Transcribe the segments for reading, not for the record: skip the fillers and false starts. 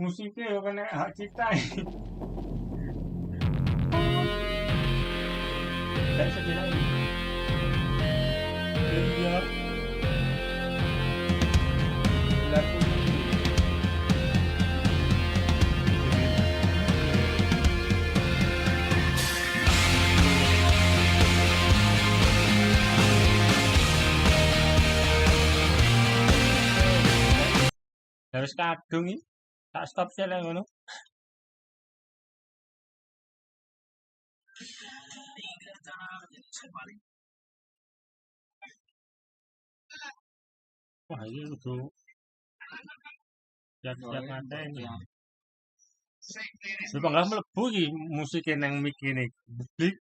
Musiknya ya kena hak cipta. Tidak sedih lagi. Iya. Lagu harus kadung ini. Tak stop sih lah ngono. Wah, ini udah siap-siap mateni. Lupa nggak melebu iki musiknya nang mic ini. Blik.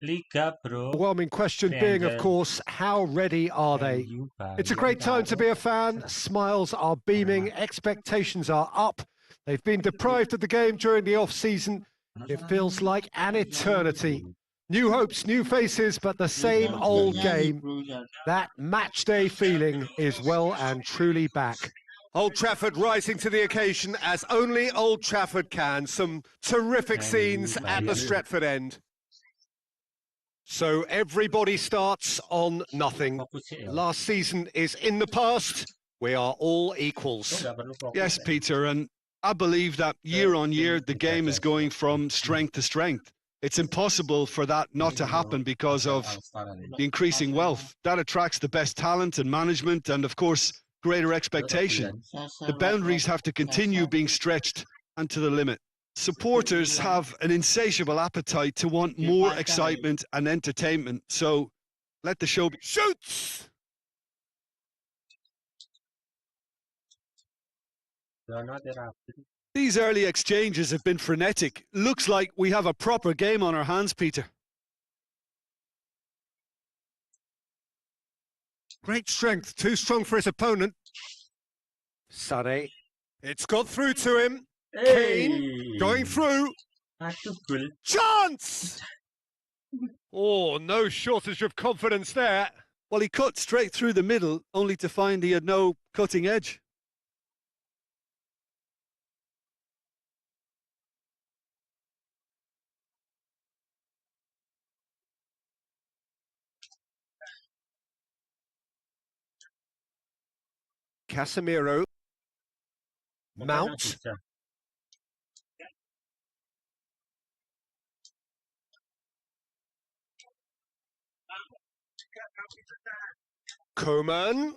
Liga, bro. Overwhelming question being, of course, how ready are they? It's a great time to be a fan. Smiles are beaming, expectations are up. They've been deprived of the game during the off-season. It feels like an eternity. New hopes, new faces, but the same old game. That match day feeling is well and truly back. Old Trafford rising to the occasion as only Old Trafford can. Some terrific scenes at the Stretford end. So everybody starts on nothing. Last season is in the past. We are all equals. Yes, Peter, and I believe that year on year the game is going from strength to strength. It's impossible for that not to happen because of the increasing wealth. That attracts the best talent and management and, of course, greater expectation. The boundaries have to continue being stretched and to the limit. Supporters have an insatiable appetite to want more excitement and entertainment, so let the show be. Shoots! These early exchanges have been frenetic. Looks like we have a proper game on our hands, Peter. Great strength, too strong for his opponent. Sané. It's got through to him. Kane going through. Chance! Oh, no shortage of confidence there. Well, he cut straight through the middle, only to find he had no cutting edge. Casemiro. Mount. Coman.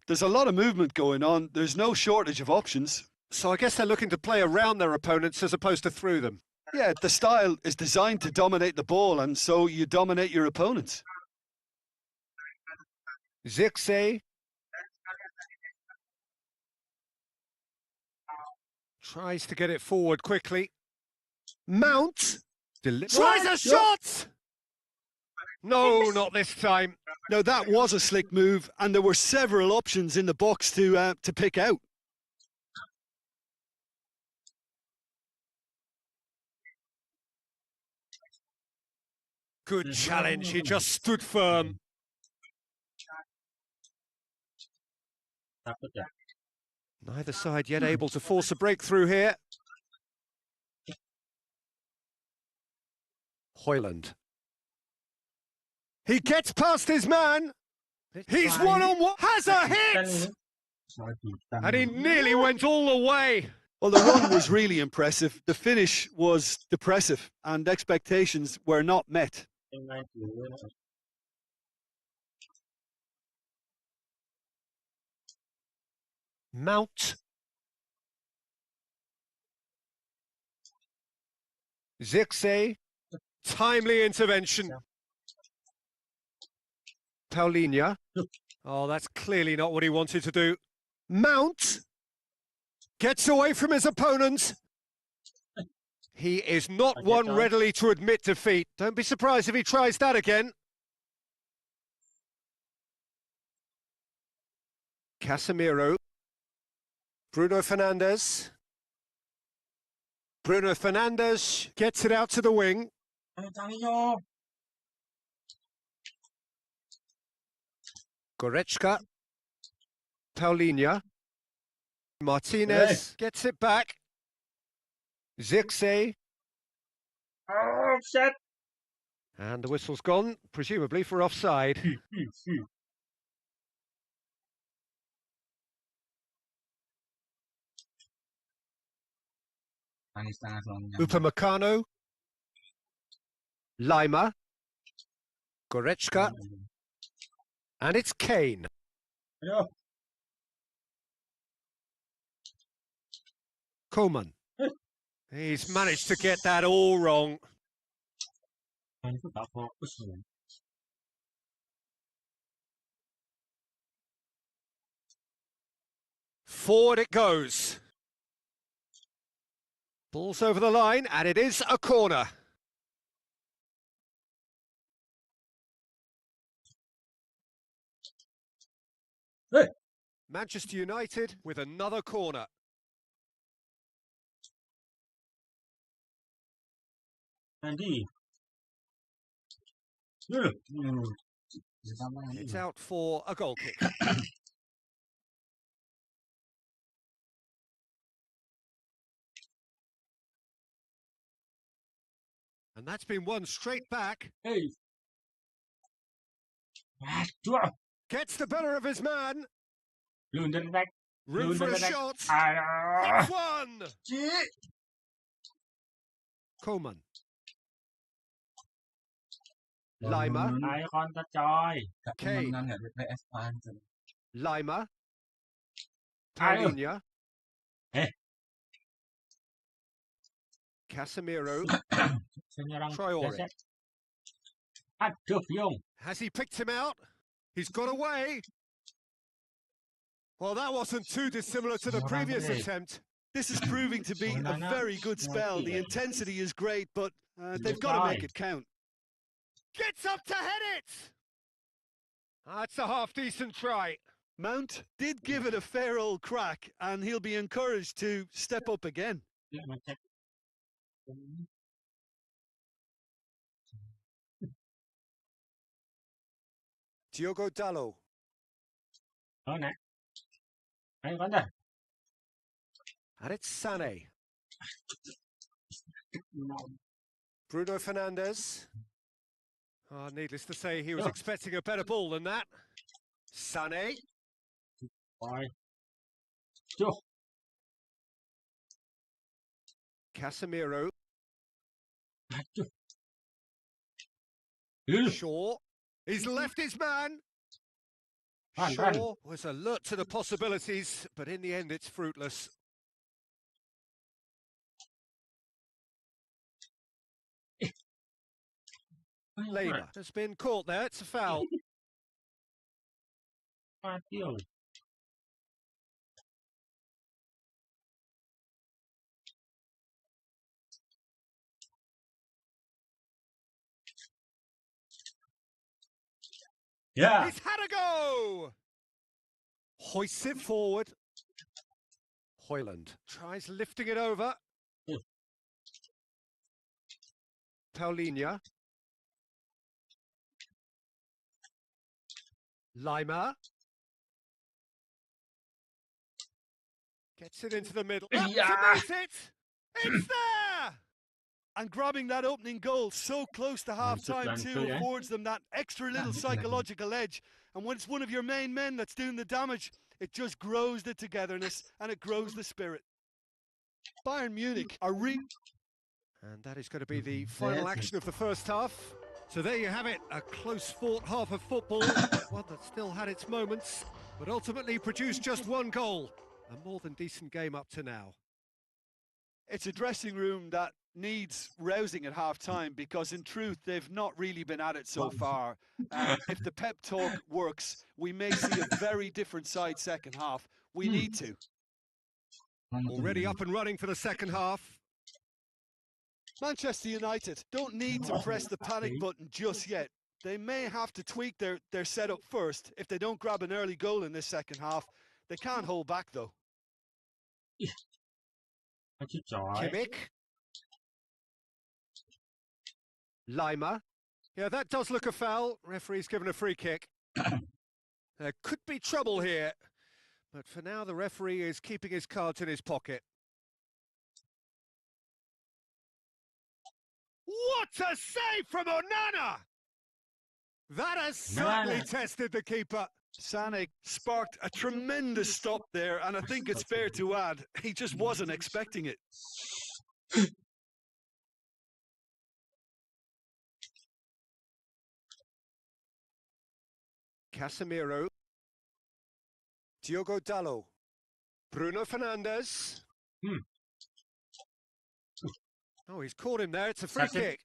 There's a lot of movement going on. There's no shortage of options. So I guess they're looking to play around their opponents as opposed to through them. Yeah, the style is designed to dominate the ball, and so you dominate your opponents. Zirkzee. Tries to get it forward quickly. Mount. Tries a shot! No, not this time. Now, that was a slick move, and there were several options in the box to pick out. Good challenge, he just stood firm. Neither side yet able to force a breakthrough here. Hoyland. He gets past his man. He's one-on-one. Has a hit! And he nearly went all the way. Well, the run was really impressive. The finish was depressive, and expectations were not met. Mount. Zirkzee. Timely intervention. Paulinho. Oh, that's clearly not what he wanted to do. Mount. Gets away from his opponent. He is not one readily to admit defeat. Don't be surprised if he tries that again. Casemiro. Bruno Fernandes. Bruno Fernandes gets it out to the wing. Goretzka. Paulinho. Martinez gets it back. Zirkzee. Oh, shit! And the whistle's gone, presumably for offside. Upamecano. Lima. Goretzka. And it's Kane. Coman. He's managed to get that all wrong. Forward it goes. Ball's over the line, and it is a corner. Hey. Manchester United with another corner. Andy. It's out for a goal kick. And that's been won straight back. Hey. Gets the better of his man. Room for a shot. It's one. Coman. Lima. Kane. Lima. Paulinho. Casemiro. Traore. Has he picked him out? He's got away. Well, that wasn't too dissimilar to the previous attempt. This is proving to be a very good spell. The intensity is great, but they've got to make it count. Gets up to head it! That's a half-decent try. Mount did give it a fair old crack, and he'll be encouraged to step up again. Diogo Dalot. And it's Sané. Bruno Fernandes. Oh, needless to say, he was expecting a better ball than that. Sané. Casemiro. Shaw. He's left his man. Shaw was alert to the possibilities, but in the end it's fruitless. Lima has been caught there, it's a foul. mati loh. Yeah. He's had a go! Hoists it forward. Hoyland tries lifting it over. Paulinho. Lima. Gets it into the middle. Up to meet it! It's there! And grabbing that opening goal so close to half-time too affords them that extra little psychological edge. And when it's one of your main men that's doing the damage, it just grows the togetherness and it grows the spirit. Bayern Munich are And that is going to be the final action of the first half. So there you have it, a close-fought half of football, one that still had its moments, but ultimately produced just one goal. A more than decent game up to now. It's a dressing room that needs rousing at half-time because in truth they've not really been at it so far. If the pep talk works, we may see a very different side second half. We need to. Already up and running for the second half. Manchester United don't need to press the panic button just yet. They may have to tweak their setup first. If they don't grab an early goal in this second half, they can't hold back though. Kimmich. Lima. Yeah, that does look a foul. Referee's given a free kick. There could be trouble here. But for now, the referee is keeping his cards in his pocket. What a save from Onana! That has certainly tested the keeper. Sané sparked a tremendous stop there, and I think it's fair to add, he just wasn't expecting it. Casemiro. Diogo Dalot. Bruno Fernandes. Oh, he's caught him there. It's a free kick.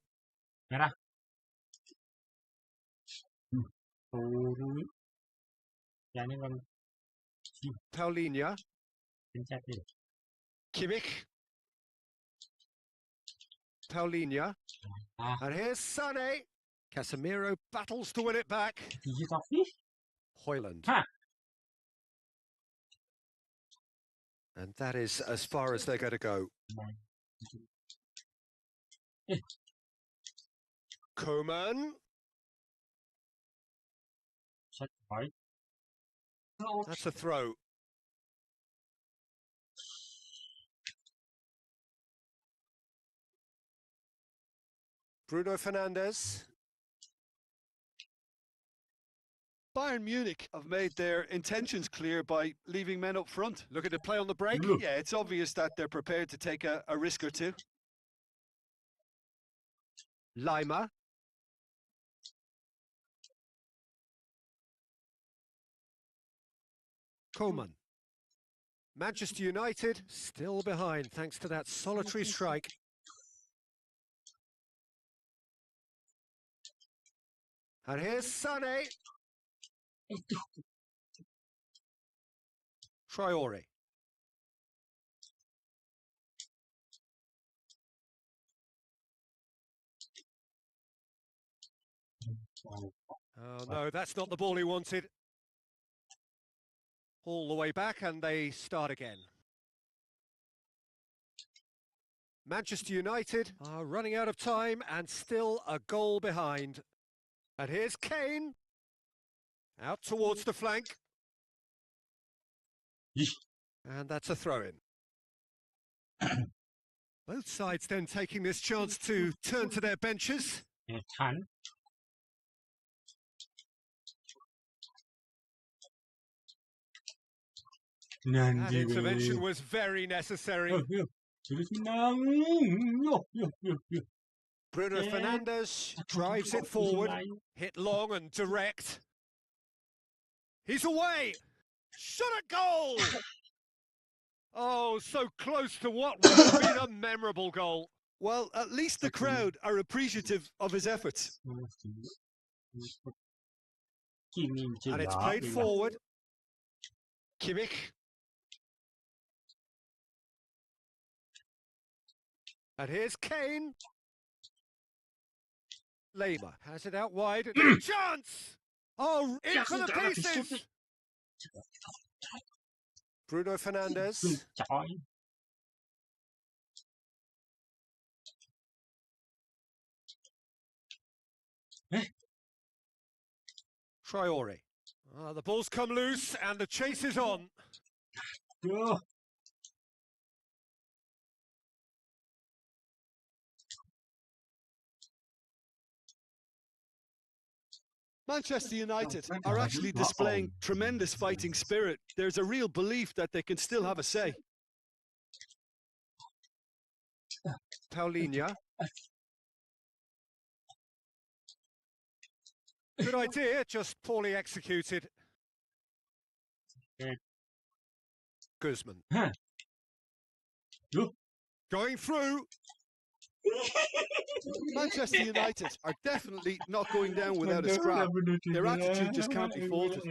Paulinho. Kimmich. Paulinho. And here's Sané. Casemiro battles to win it back. Hoyland. And that is as far as they're going to go. Coman. That's a throw. Bruno Fernandes. Bayern Munich have made their intentions clear by leaving men up front. Looking to play on the break. Yeah, it's obvious that they're prepared to take a risk or two. Lima. Coman. Manchester United still behind thanks to that solitary strike. And here's Sané. Traore. Oh no, that's not the ball he wanted. All the way back and they start again. Manchester United are running out of time and still a goal behind. And here's Kane. Out towards the flank. And that's a throw-in. Both sides then taking this chance to turn to their benches. That intervention was very necessary. Bruno Fernandes drives it forward, hit long and direct. He's away! Shot at goal! Oh, so close to what would have been a memorable goal. Well, at least the crowd are appreciative of his efforts. And it's played forward. Kimmich. And here's Kane. Lema has it out wide. Chance! Oh, in for the pieces! Bruno Fernandes. Traore. The ball's come loose and the chase is on. Manchester United are actually displaying tremendous fighting spirit. There's a real belief that they can still have a say. Paulinho. Good idea, just poorly executed. Guzman. Going through. Manchester United are definitely not going down without a scrap. Their attitude just can't be faulted.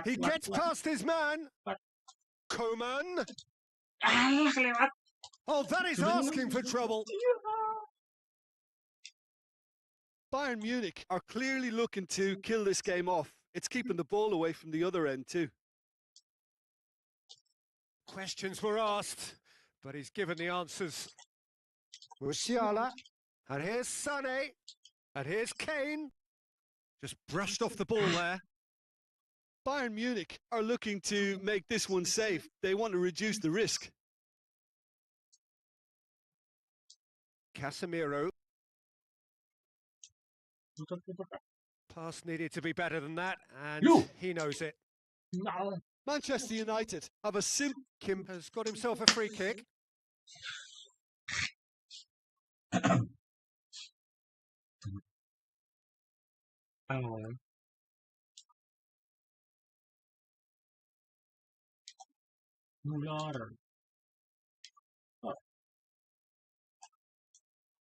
He gets past his man. Coman. Oh, that is asking for trouble. Bayern Munich are clearly looking to kill this game off. It's keeping the ball away from the other end too. Questions were asked, but he's given the answers. Musiala. And here's Sané. And here's Kane. Just brushed off the ball there. Bayern Munich are looking to make this one safe. They want to reduce the risk. Casemiro. Pass needed to be better than that, and he knows it. Manchester United have a Kim has got himself a free kick.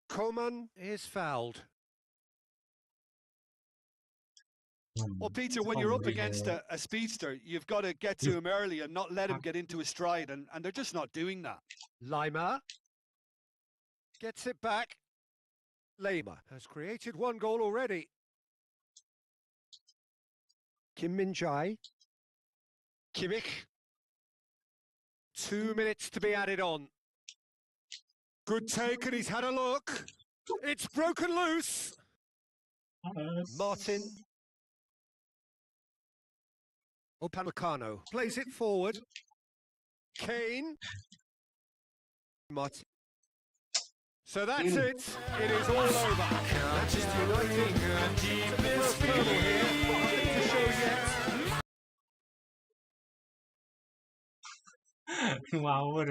Coman is fouled. Well, Peter, when you're up against a speedster, you've got to get to him early and not let him get into his stride, and they're just not doing that. Lima gets it back. Lema has created one goal already. Kim Min-jae. Kimmich. 2 minutes to be added on. Good take, and he's had a look. It's broken loose. Martin. Upamecano plays it forward. Kane. Martin. So that's it. It is all over. Manchester United. The first hurdle here. Nothing to show yet. Wow,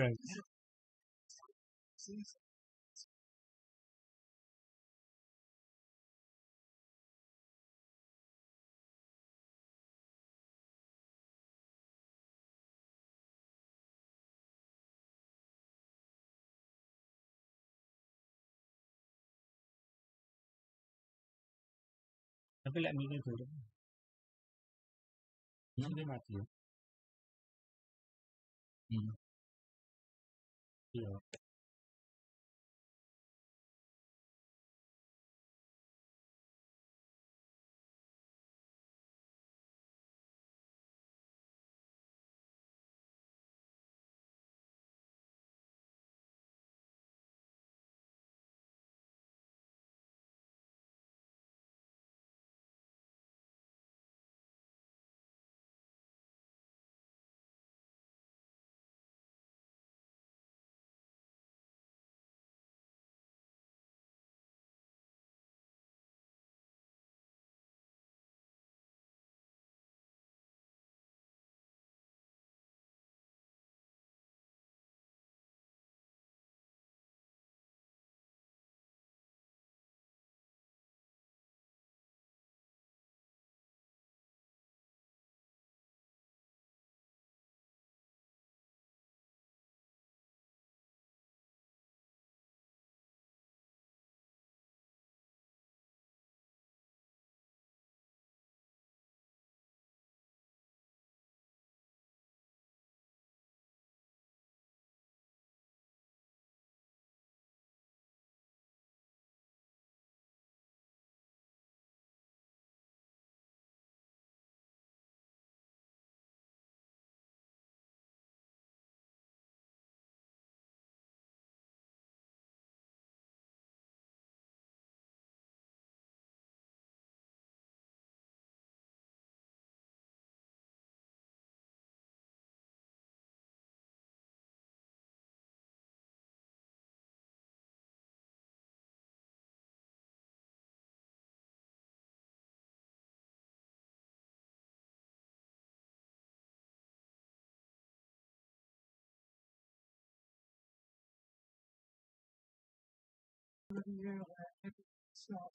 tapi lại mình lên thử đấy. Những cái mặt gì? Hiểu.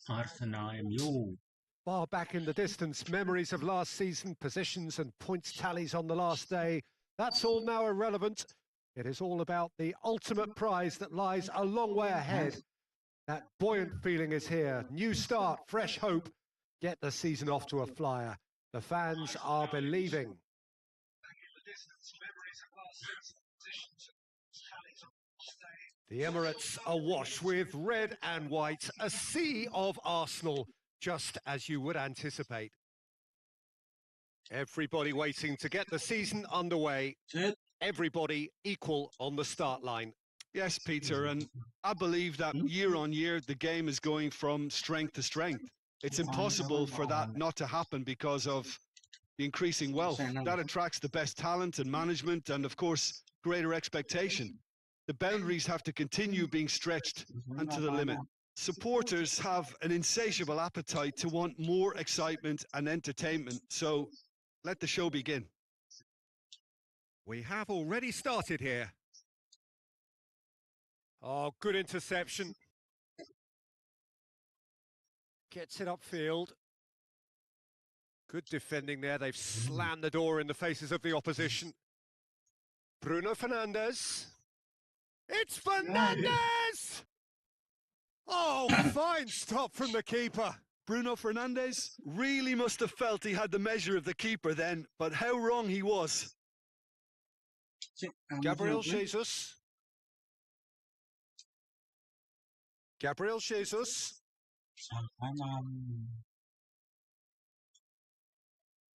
Arsenal MU. Far back in the distance, memories of last season, positions and points tallies on the last day. That's all now irrelevant. It is all about the ultimate prize that lies a long way ahead. That buoyant feeling is here. New start, fresh hope. Get the season off to a flyer. The fans are believing. The Emirates awash with red and white, a sea of Arsenal, just as you would anticipate. Everybody waiting to get the season underway. Everybody equal on the start line. Yes, Peter, and I believe that year on year the game is going from strength to strength. It's impossible for that not to happen because of the increasing wealth. That attracts the best talent and management and, of course, greater expectation. The boundaries have to continue being stretched and to the limit. Supporters have an insatiable appetite to want more excitement and entertainment, so let the show begin. We have already started here. Oh, good interception. Gets it upfield. Good defending there. They've slammed the door in the faces of the opposition. Bruno Fernandes. It's Fernandes! Oh, fine stop from the keeper. Bruno Fernandes really must have felt he had the measure of the keeper then, but how wrong he was. Gabriel Jesus. Gabriel Jesus.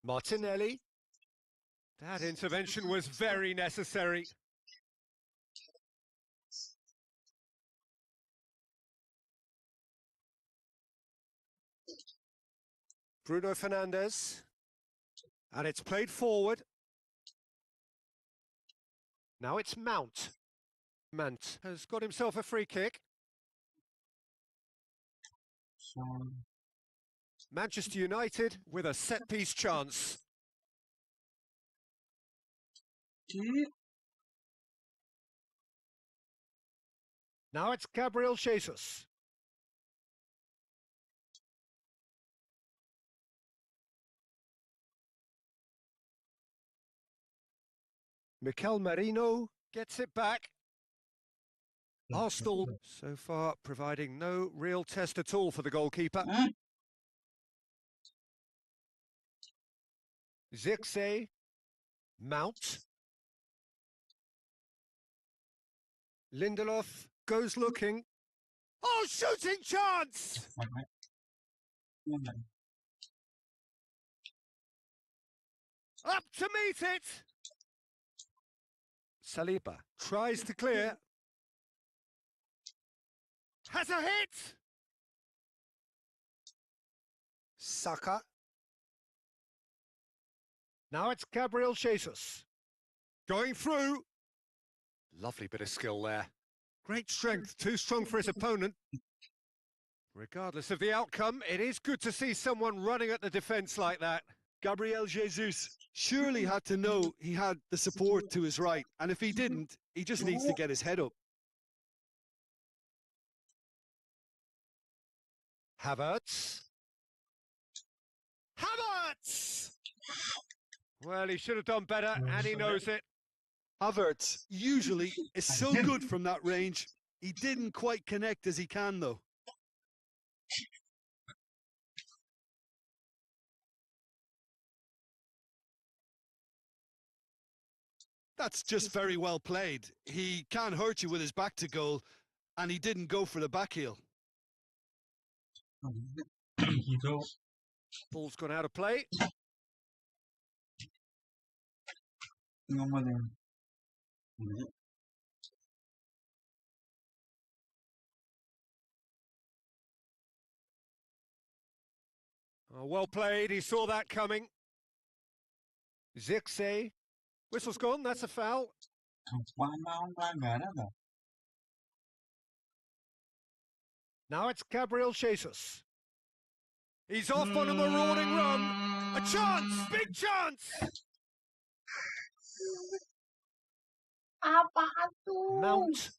Martinelli. That intervention was very necessary. Bruno Fernandes. And it's played forward. Now it's Mount. Mount has got himself a free kick. Manchester United with a set-piece chance. Now it's Gabriel Jesus. Mikel Merino gets it back. Arsenal so far providing no real test at all for the goalkeeper. Zirkzee, Mount. Lindelof goes looking. Oh, shooting chance! Up to meet it! Saliba tries to clear. Has a hit! Saka. Now it's Gabriel Jesus. Going through. Lovely bit of skill there. Great strength, too strong for his opponent. Regardless of the outcome, it is good to see someone running at the defence like that. Gabriel Jesus surely had to know he had the support to his right, and if he didn't, he just needs to get his head up. Havertz. Havertz! Well, he should have done better, and he knows it. Havertz usually is so good from that range. He didn't quite connect as he can, though. That's just very well played. He can't hurt you with his back to goal, and he didn't go for the back heel. Ball's gone out of play. Oh, well played, he saw that coming. Zirkzee. Whistle's gone, that's a foul. Now it's Gabriel Jesus. He's off on a marauding run. A chance, big chance. Mount.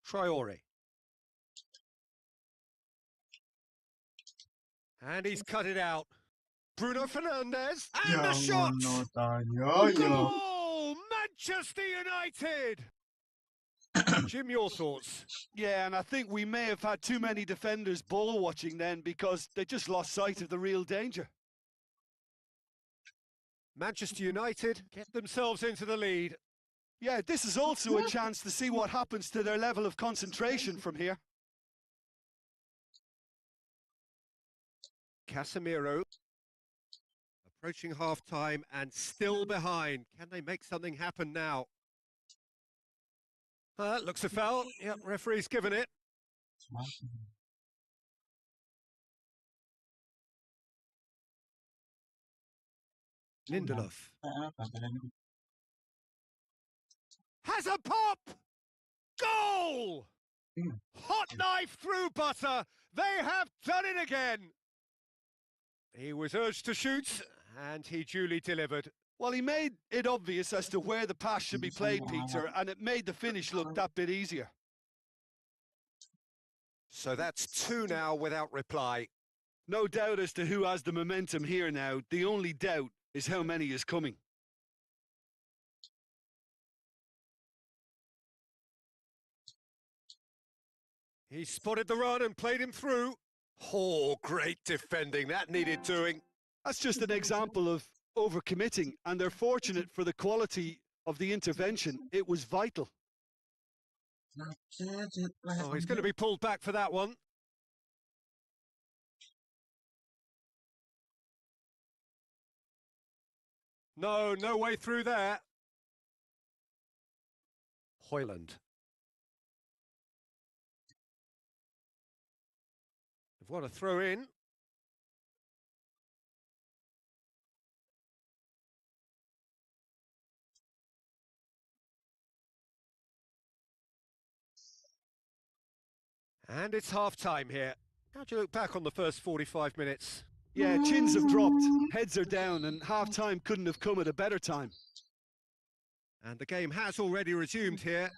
Traore. And he's cut it out. Bruno Fernandes. And the shot! Goal! Manchester United! Jim, your thoughts? Yeah, and I think we may have had too many defenders ball watching then because they just lost sight of the real danger. Manchester United get themselves into the lead. Yeah, this is also a chance to see what happens to their level of concentration from here. Casemiro approaching half-time and still behind. Can they make something happen now? Looks a foul. Yep, referee's given it. Lindelof. Has a pop! Goal! Hot knife through butter. They have done it again. He was urged to shoot, and he duly delivered. Well, he made it obvious as to where the pass should be played, Peter, and it made the finish look that bit easier. So that's 2 now without reply. No doubt as to who has the momentum here now. The only doubt is how many is coming. He spotted the run and played him through. Oh, great defending. That needed doing. That's just an example of overcommitting, and they're fortunate for the quality of the intervention. It was vital. Oh, he's going to be pulled back for that one. No way through there. Højlund. What a throw in. And it's half-time here. How do you look back on the first 45 minutes? Yeah, chins have dropped, heads are down, and half-time couldn't have come at a better time. And the game has already resumed here.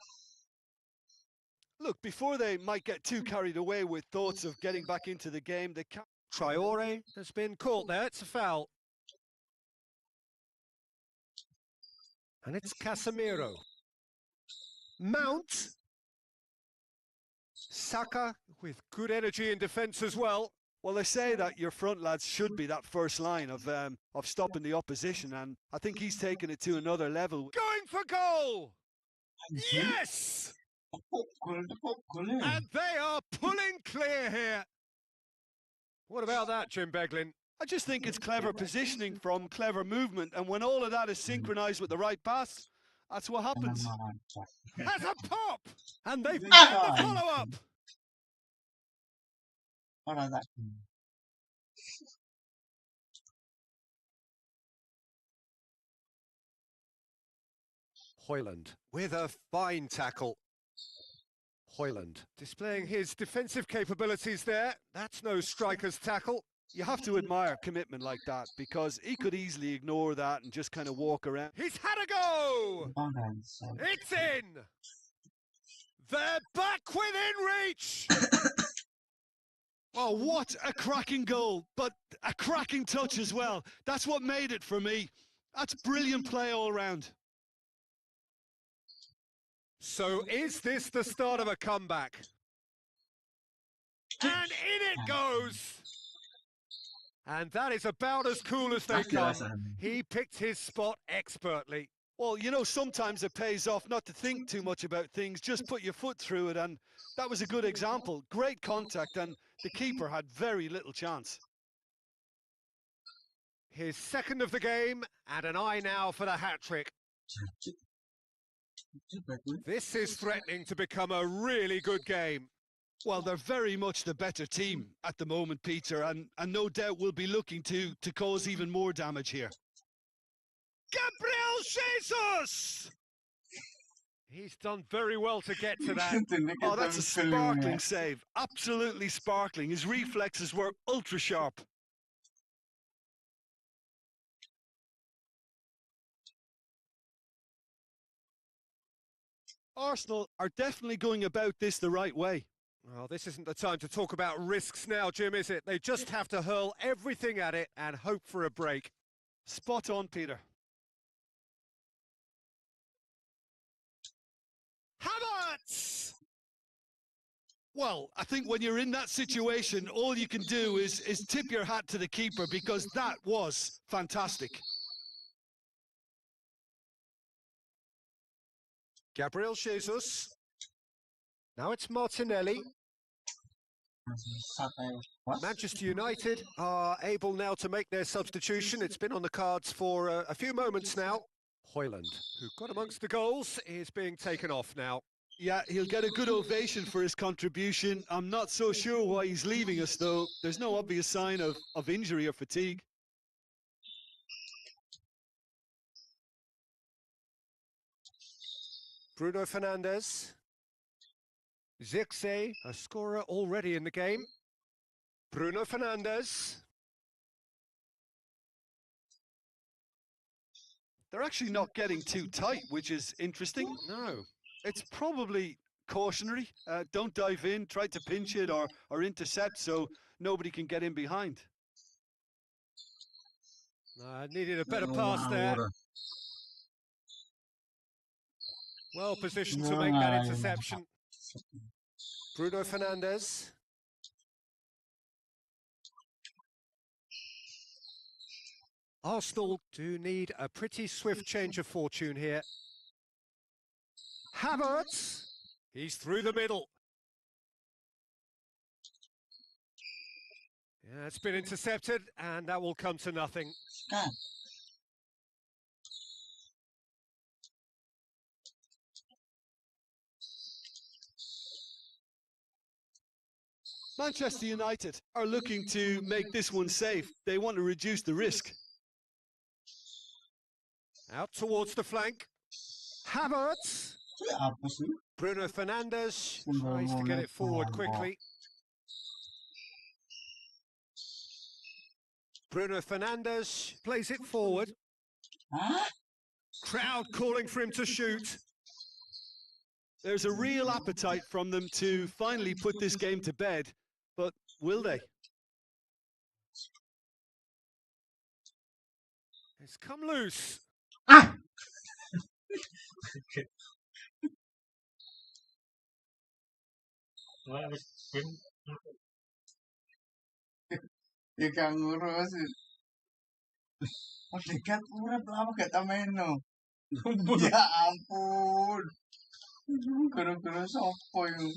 Look, before they might get too carried away with thoughts of getting back into the game, they can't... Traore has been caught there. It's a foul. And it's Casemiro. Mount. Saka with good energy in defence as well. Well, they say that your front lads should be that first line of stopping the opposition, and I think he's taken it to another level. Going for goal! Yes! And they are pulling clear here. What about that, Jim Beglin? I just think it's clever positioning from clever movement, and when all of that is synchronised with the right pass, that's what happens. Has a pop! And they've got the follow-up! Højlund with a fine tackle. Højlund displaying his defensive capabilities there. That's no striker's tackle. You have to admire commitment like that, because he could easily ignore that and just kind of walk around. He's had a go! It's in! They're back within reach! Oh, what a cracking goal, but a cracking touch as well. That's what made it for me. That's brilliant play all round. So is this the start of a comeback? And in it goes! And that is about as cool as they come. He picked his spot expertly. Well, you know, sometimes it pays off not to think too much about things, just put your foot through it, and that was a good example. Great contact, and the keeper had very little chance. His second of the game, and an eye now for the hat-trick. This is threatening to become a really good game. Well, they're very much the better team at the moment, Peter, and no doubt will be looking to cause even more damage here. Gabriel Jesus! He's done very well to get to that. Oh, that's a sparkling save. Absolutely sparkling. His reflexes were ultra sharp. Arsenal are definitely going about this the right way. Well, this isn't the time to talk about risks now, Jim, is it? They just have to hurl everything at it and hope for a break. Spot on, Peter. Havertz! Well, I think when you're in that situation, all you can do is tip your hat to the keeper, because that was fantastic. Gabriel Jesus. Now it's Martinelli. Manchester United are able now to make their substitution. It's been on the cards for a few moments now. Højlund, who got amongst the goals, is being taken off now. Yeah, he'll get a good ovation for his contribution. I'm not so sure why he's leaving us, though. There's no obvious sign of injury or fatigue. Bruno Fernandes. Zirkzee, a scorer already in the game. Bruno Fernandes. They're actually not getting too tight, which is interesting. No. It's probably cautionary. Don't dive in, try to pinch it or intercept so nobody can get in behind. Needed a better pass there. Well positioned to make that interception. Bruno Fernandes. Arsenal do need a pretty swift change of fortune here. Havertz. He's through the middle. Yeah, it's been intercepted, and that will come to nothing. Manchester United are looking to make this one safe. They want to reduce the risk. Out towards the flank. Havertz. Bruno Fernandes tries to get it forward quickly. Bruno Fernandes plays it forward. Crowd calling for him to shoot. There's a real appetite from them to finally put this game to bed, but will they? It's come loose. Ikaw ngurus. Oh, dekat urap lama gak tameno. Ya ampun. Guru-guru sopo yung.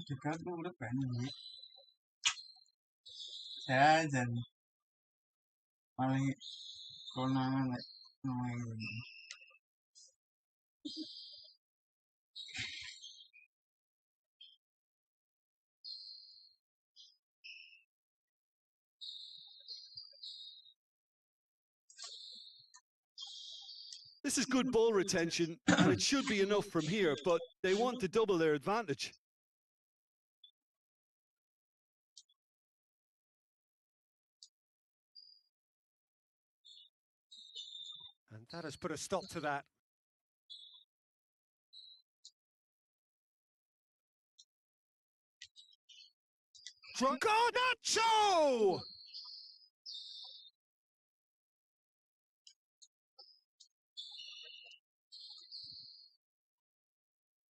Dekat urap kan ini. Jajan. Paling konangan lek ngomong. This is good ball retention, and it should be enough from here, but they want to double their advantage. And that has put a stop to that. Garnacho!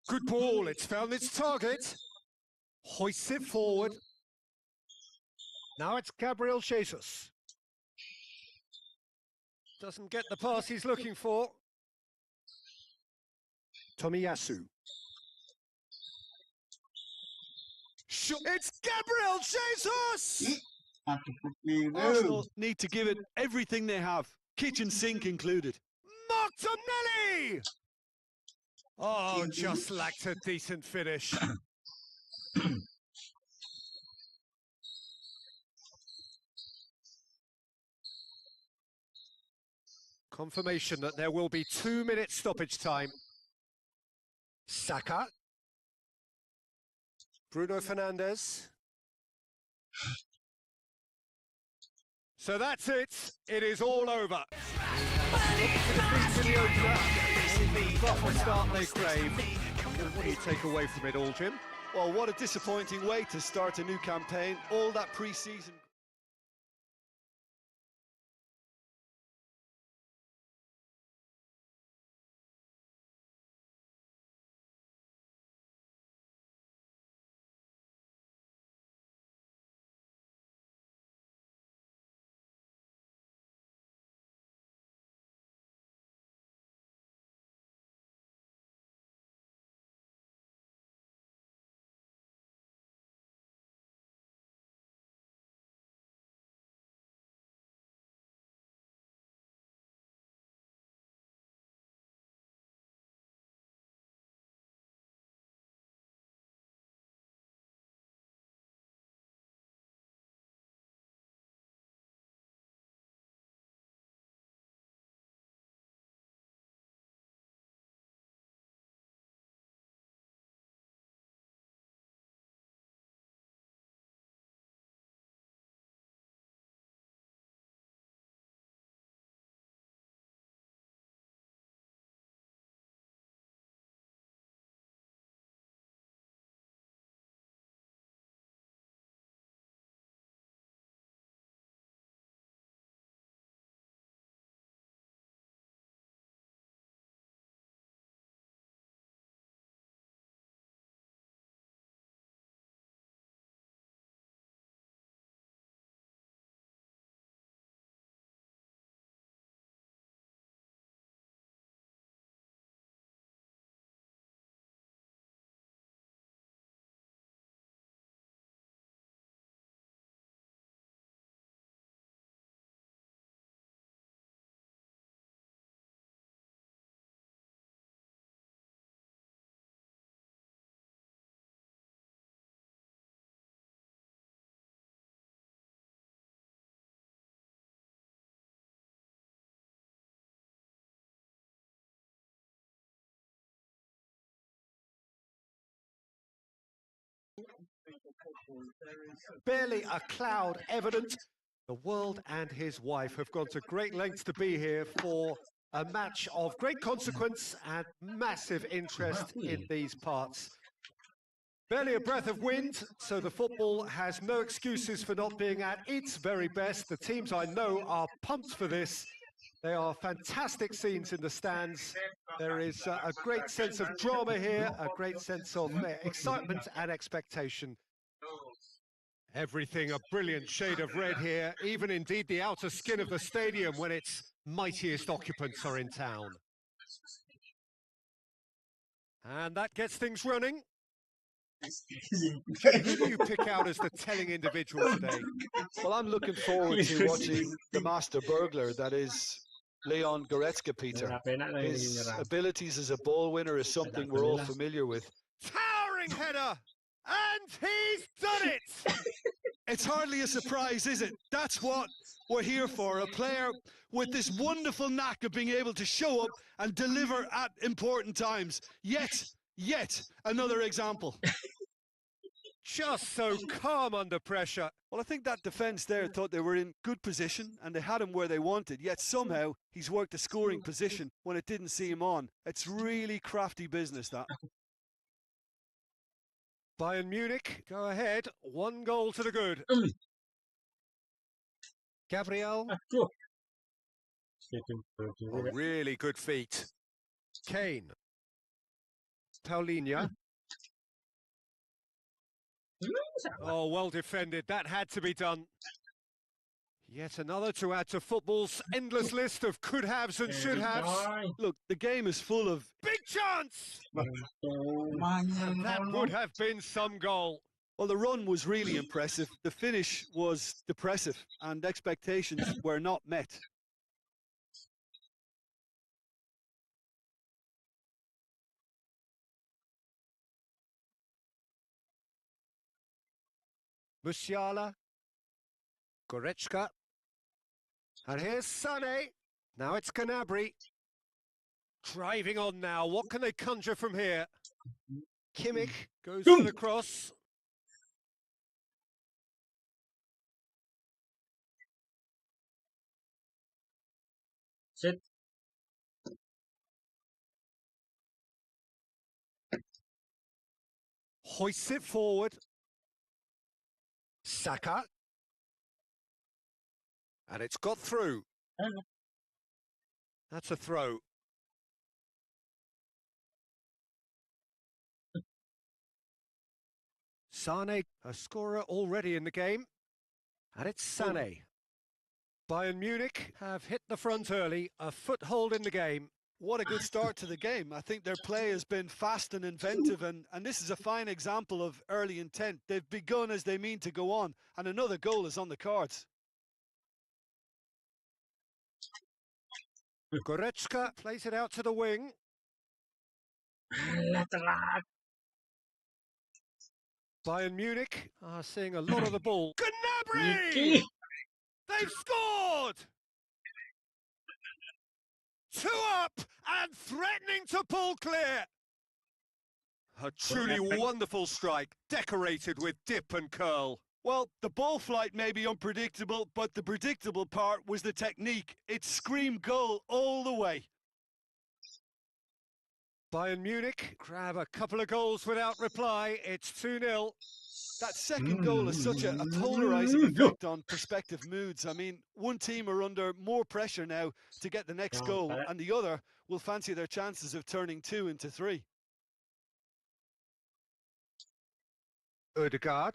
Good ball, it's found its target. Hoists it forward. Now it's Gabriel Jesus. Doesn't get the pass he's looking for. Tomiyasu. It's Gabriel Jesus! Arsenal need to give it everything they have, kitchen sink included. Martinelli! Oh, just lacked a decent finish. Confirmation that there will be 2 minutes stoppage time. Saka. Bruno Fernandes. So that's it. It is all over. Proper start they crave. What do you take away from it all, Jim? Well, what a disappointing way to start a new campaign. All that pre-season. Barely a cloud evident. The world and his wife have gone to great lengths to be here for a match of great consequence and massive interest in these parts. Barely a breath of wind, so the football has no excuses for not being at its very best. The teams I know are pumped for this. They are fantastic scenes in the stands. There is a great sense of drama here, a great sense of excitement and expectation. Everything a brilliant shade of red here, even indeed the outer skin of the stadium when its mightiest occupants are in town. And that gets things running. Who do you pick out as the telling individual today? Well, I'm looking forward to watching the master burglar, that is Leon Goretzka, Peter. His abilities as a ball winner is something we're all familiar with. Towering header! And he's done it! It's hardly a surprise, is it? That's what we're here for, a player with this wonderful knack of being able to show up and deliver at important times. Yet another example. Just so calm under pressure. Well, I think that defence there thought they were in good position and they had him where they wanted, yet somehow he's worked a scoring position when it didn't see him on. It's really crafty business, that. Bayern Munich go ahead, 1 goal to the good. Gabriel. Really good feet. Kane. Paulinho. Oh, well defended. That had to be done. Yet another to add to football's endless list of could-haves and should-haves. Look, the game is full of... Big chance! That would have been some goal. Well, the run was really impressive. The finish was depressive, and expectations were not met. Musiala. Goretzka. And here's Sané. Now it's Gnabry. Driving on now. What can they conjure from here? Kimmich goes for the cross. Sit. Hoists it forward. Saka. And it's got through. That's a throw. Sane, a scorer already in the game. And it's Sane. Bayern Munich have hit the front early, a foothold in the game. What a good start to the game. I think their play has been fast and inventive, and this is a fine example of early intent. They've begun as they mean to go on, and another goal is on the cards. Goretzka plays it out to the wing. Bayern Munich are seeing a lot of the ball. Gnabry! They've scored! 2 up and threatening to pull clear. A truly wonderful strike, decorated with dip and curl. Well, the ball flight may be unpredictable, but the predictable part was the technique. It screamed goal all the way. Bayern Munich grab a couple of goals without reply. It's 2-0. That second goal has such a polarising effect on prospective moods. I mean, one team are under more pressure now to get the next goal, and the other will fancy their chances of turning 2 into 3. Ødegaard.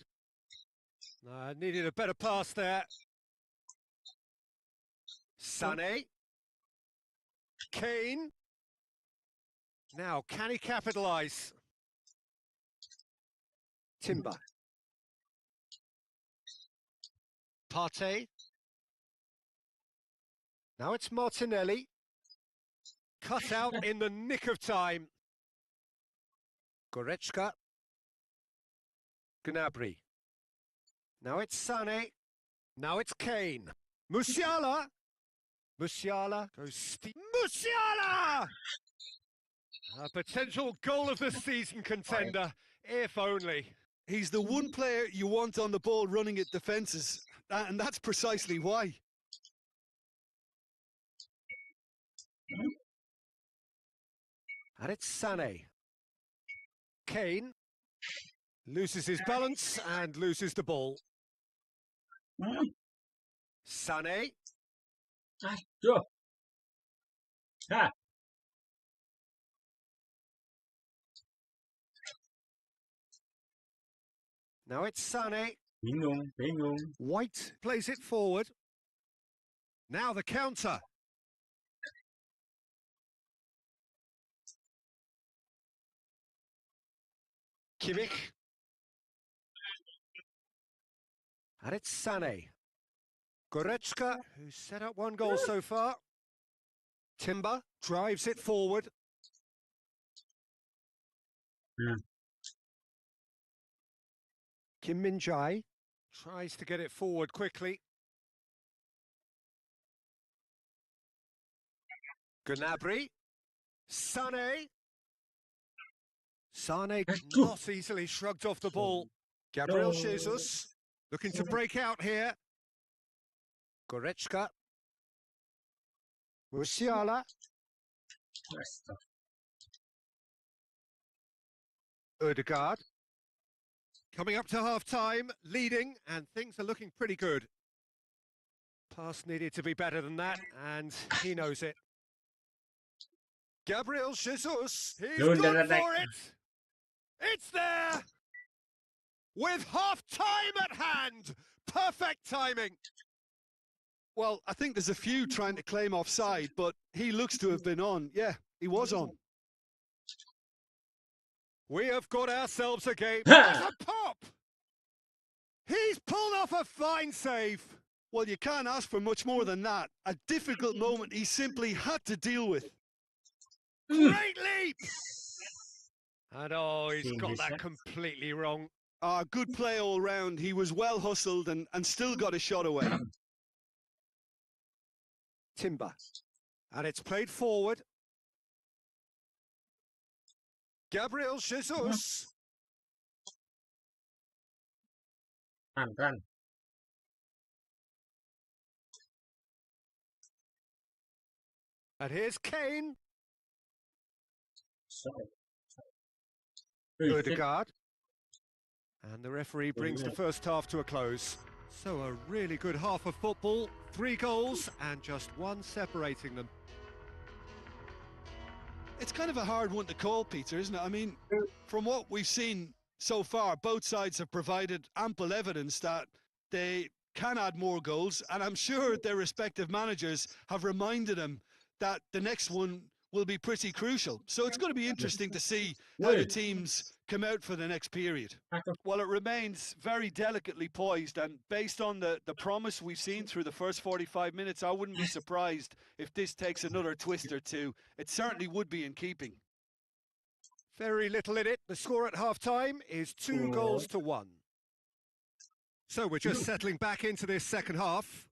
Needed a better pass there. Sané. Kane. Now, can he capitalise? Timber. Partey. Now it's Martinelli. Cut out in the nick of time. Goretzka. Gnabry. Now it's Sané. Now it's Kane. Musiala. Musiala goes steep. Musiala! A potential goal of the season contender, if only. He's the one player you want on the ball running at defences, and that's precisely why. And it's Sané. Kane loses his balance and loses the ball. Sané. Now it's Sané. White plays it forward. Now the counter. Kimmich. And it's Sané. Goretzka, who's set up 1 goal so far. Timber drives it forward. Kim Min-jae tries to get it forward quickly. Gnabry. Sané. Sané not easily shrugged off the ball. Gabriel Jesus looking to break out here. Goretzka. Musiala. Ødegaard. Coming up to half-time, leading, and things are looking pretty good. Pass needed to be better than that, and he knows it. Gabriel Jesus, he's gone for it! It's there! With half-time at hand! Perfect timing! Well, I think there's a few trying to claim offside, but he looks to have been on. Yeah, he was on. We have got ourselves a game. There's a pop! He's pulled off a fine save. Well, you can't ask for much more than that. A difficult moment he simply had to deal with. Great leap! And he's got that completely wrong. Good play all round. He was well hustled and still got a shot away. Timber. And it's played forward. Gabriel Jesus. Run. And here's Kane. Sorry. Ødegaard. And the referee brings the first half to a close. So a really good half of football. 3 goals and just 1 separating them. It's kind of a hard one to call, Peter, isn't it? I mean, from what we've seen so far, both sides have provided ample evidence that they can add more goals, and I'm sure their respective managers have reminded them that the next one will be pretty crucial. So it's going to be interesting to see how the teams come out for the next period. Well, it remains very delicately poised, and based on the promise we've seen through the first 45 minutes, I wouldn't be surprised if this takes another twist or two. It certainly would be in keeping. Very little in it. The score at half-time is 2 goals to 1. So we're just settling back into this second half.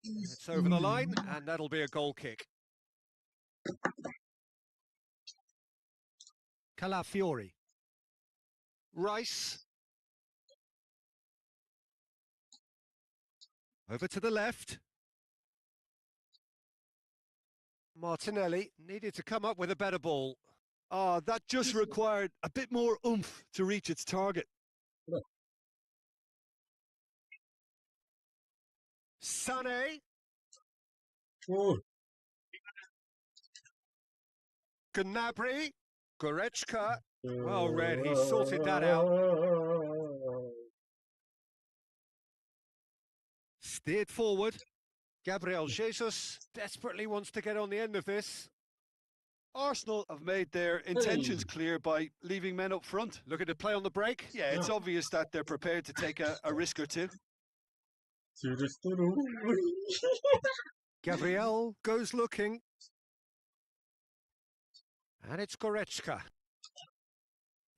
It's over the line, and that'll be a goal kick. Calafiori. Rice. Over to the left. Martinelli needed to come up with a better ball. That just required a bit more oomph to reach its target. Sané. Gnabry. Goretzka. Well read, he sorted that out. Steered forward. Gabriel Jesus desperately wants to get on the end of this. Arsenal have made their intentions clear by leaving men up front. Looking to play on the break? Yeah, it's obvious that they're prepared to take a risk or two. Gabriel goes looking. And it's Goretzka.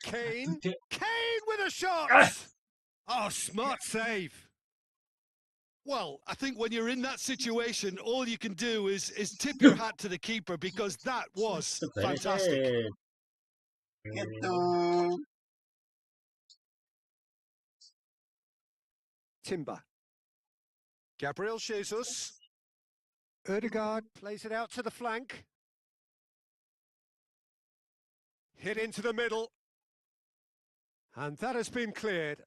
Kane. Kane with a shot! Oh, smart save. Well, I think when you're in that situation, all you can do is tip your hat to the keeper, because that was fantastic. Timber. Gabriel Jesus. Ødegaard plays it out to the flank. Hit into the middle. And that has been cleared.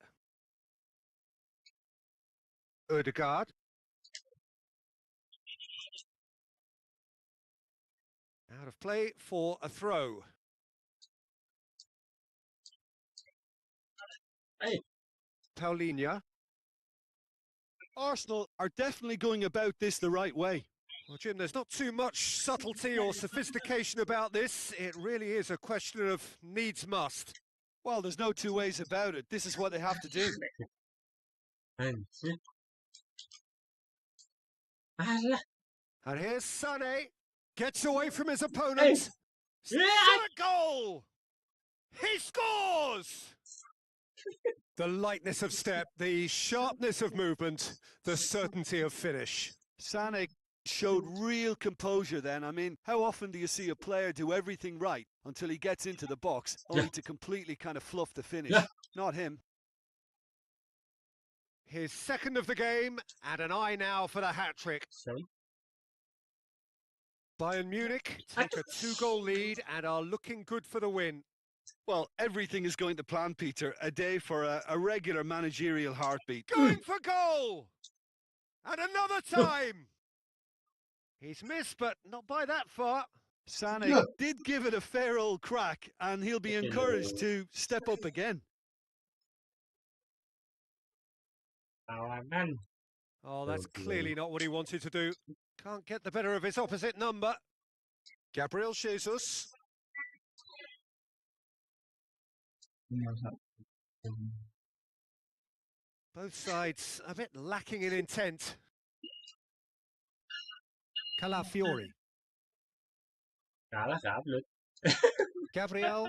Ødegaard. Out of play for a throw. Hey. Paulinho. Arsenal are definitely going about this the right way. Well, Jim, there's not too much subtlety or sophistication about this. It really is a question of needs must. Well, there's no two ways about it. This is what they have to do. And here's Sané. Gets away from his opponent. Still a goal! He scores! The lightness of step, the sharpness of movement, the certainty of finish. Sané showed real composure then. I mean, how often do you see a player do everything right until he gets into the box, only to completely kind of fluff the finish? Not him. His second of the game, and an eye now for the hat-trick. Bayern Munich take a 2-goal lead and are looking good for the win. Well, everything is going to plan, Peter. A day for a regular managerial heartbeat. Going for goal! And another time! He's missed, but not by that far. Sané did give it a fair old crack, and he'll be encouraged to step up again. Oh, that's clearly not what he wanted to do. Can't get the better of his opposite number. Gabriel Jesus. Both sides a bit lacking in intent. Calafiori. Gabriel.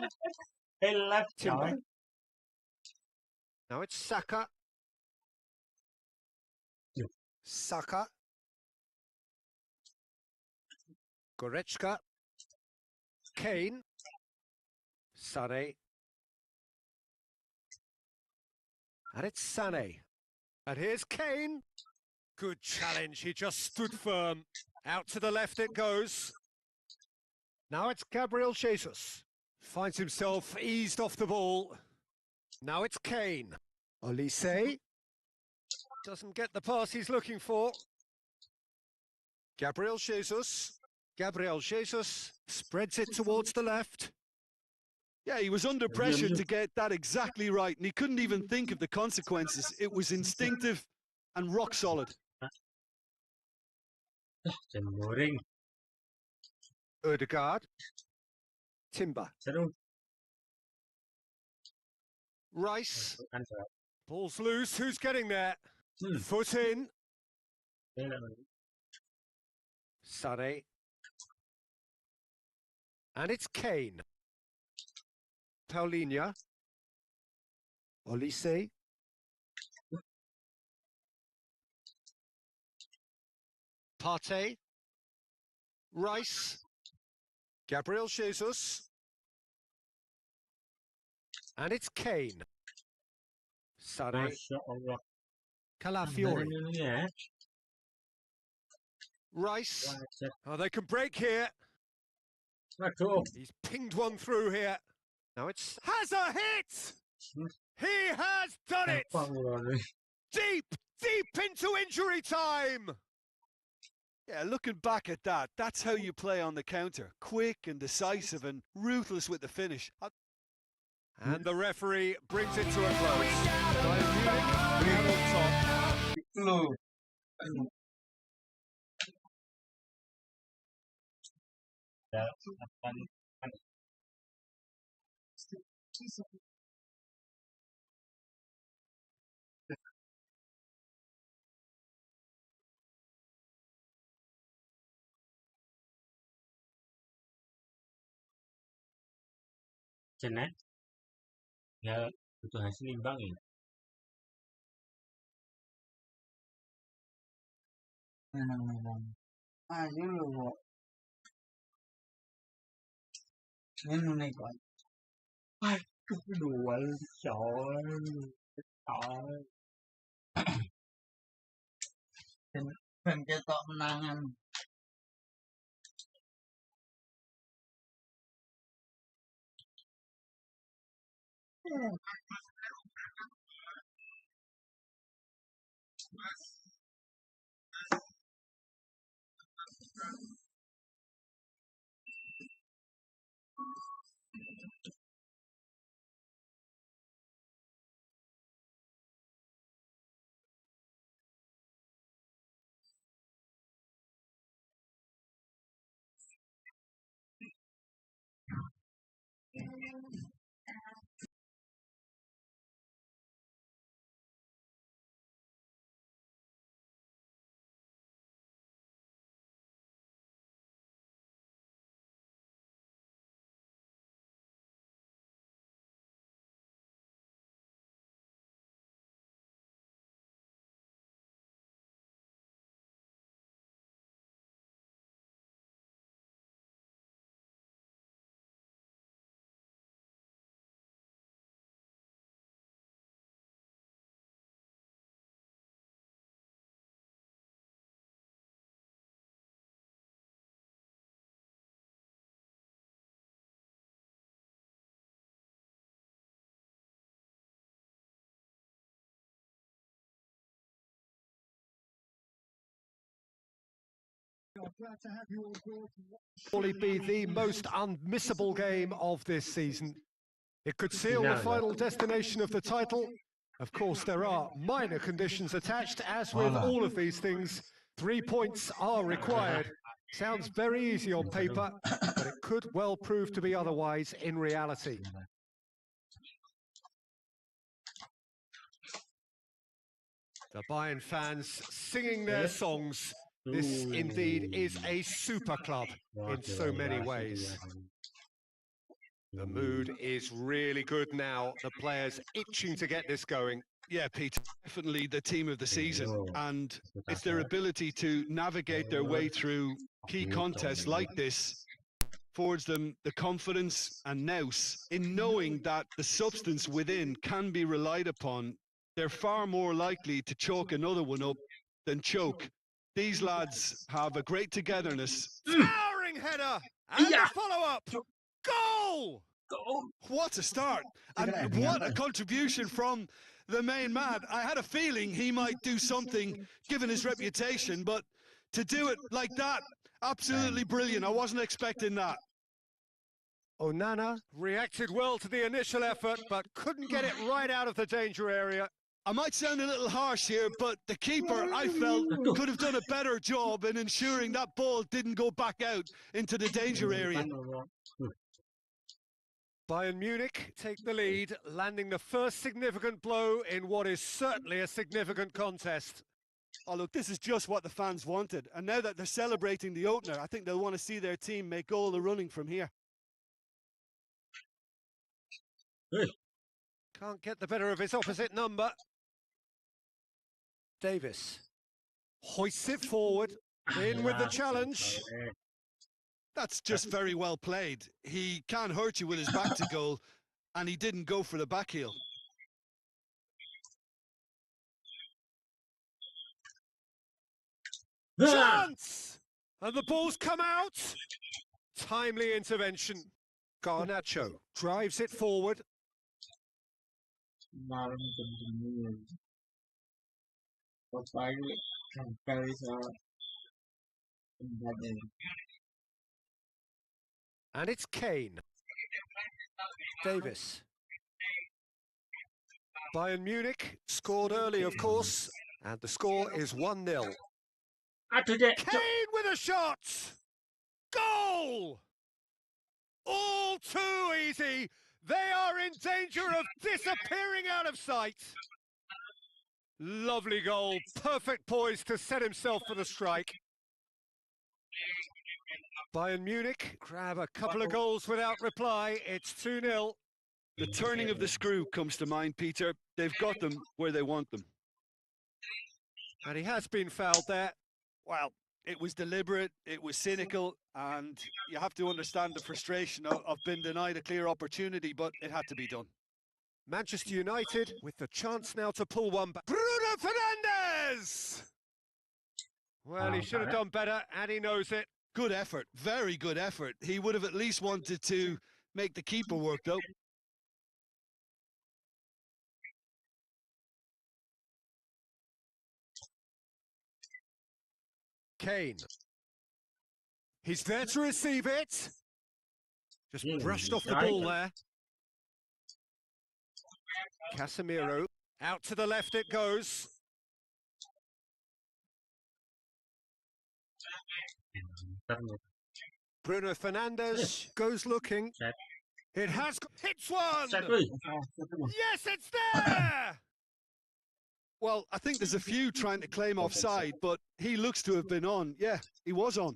Timber. Now it's Saka. Saka. Goretzka. Kane. Sané. And it's Sané. And here's Kane. Good challenge. He just stood firm. Out to the left it goes. Now it's Gabriel Jesus. Finds himself eased off the ball. Now it's Kane. Olise. Doesn't get the pass he's looking for. Gabriel Jesus. Gabriel Jesus spreads it towards the left. Yeah, he was under pressure to get that exactly right, and he couldn't even think of the consequences. It was instinctive and rock solid. Ødegaard. Timber. Rice. Ball's loose. Who's getting there? Foot in. Sane. And it's Kane. Paulinho. Olise. Partey. Rice. Gabriel Jesus. And it's Kane. Sane. Calafiori. Rice. Oh, they can break here. He's pinged one through here. Now it's has a hit! He has done it! Deep into injury time! Yeah, looking back at that, that's how you play on the counter. Quick and decisive and ruthless with the finish. And the referee brings it to a close. Bayern Munich on top. Jenet ya butuh hasil imbang ya. Ayo lo. Ini nih kok. Aduh, dual coy. Ben ketok menangan. Surely be the most unmissable game of this season. It could seal the final destination of the title. Of course, there are minor conditions attached, as with all of these things. 3 points are required. Sounds very easy on paper, but it could well prove to be otherwise in reality. The Bayern fans singing their songs. This indeed is a super club in so many ways. The mood is really good now. The players itching to get this going. Yeah, Pete, definitely the team of the season, and it's their ability to navigate their way through key contests like this affords them the confidence and nous in knowing that the substance within can be relied upon. They're far more likely to chalk another one up than choke. These lads have a great togetherness. Towering header! And the follow-up! Goal! What a start! And what a contribution from the main man. I had a feeling he might do something, given his reputation, but to do it like that, absolutely brilliant. I wasn't expecting that. Onana reacted well to the initial effort, but couldn't get it right out of the danger area. I might sound a little harsh here, but the keeper, I felt, could have done a better job in ensuring that ball didn't go back out into the danger area. Bayern Munich take the lead, landing the first significant blow in what is certainly a significant contest. Oh, look, this is just what the fans wanted. And now that they're celebrating the opener, I think they'll want to see their team make all the running from here. Can't get the better of his opposite number. Davis hoists it forward, in with the challenge. That's just very well played. He can't hurt you with his back to goal, and he didn't go for the back heel. Chance! And the ball's come out. Timely intervention. Garnacho drives it forward. And it's Kane. Davis. Bayern Munich scored early, of course, and the score is 1-0. Kane with a shot! Goal! All too easy. They are in danger of disappearing out of sight. Lovely goal. Perfect poise to set himself for the strike. Bayern Munich grab a couple of goals without reply. It's 2-0. The turning of the screw comes to mind, Peter. They've got them where they want them. And he has been fouled there. Well, it was deliberate, it was cynical, and you have to understand the frustration of being denied a clear opportunity, but it had to be done. Manchester United with the chance now to pull one back. Bruno Fernandes! Well, he should have done better, and he knows it. Good effort, very good effort. He would have at least wanted to make the keeper work, though. Kane. He's there to receive it. Just brushed off the ball there. Casemiro. Out to the left it goes. Bruno Fernandes goes looking. It has hits one. Yes, it's there. Well, I think there's a few trying to claim offside, but he looks to have been on. Yeah, he was on.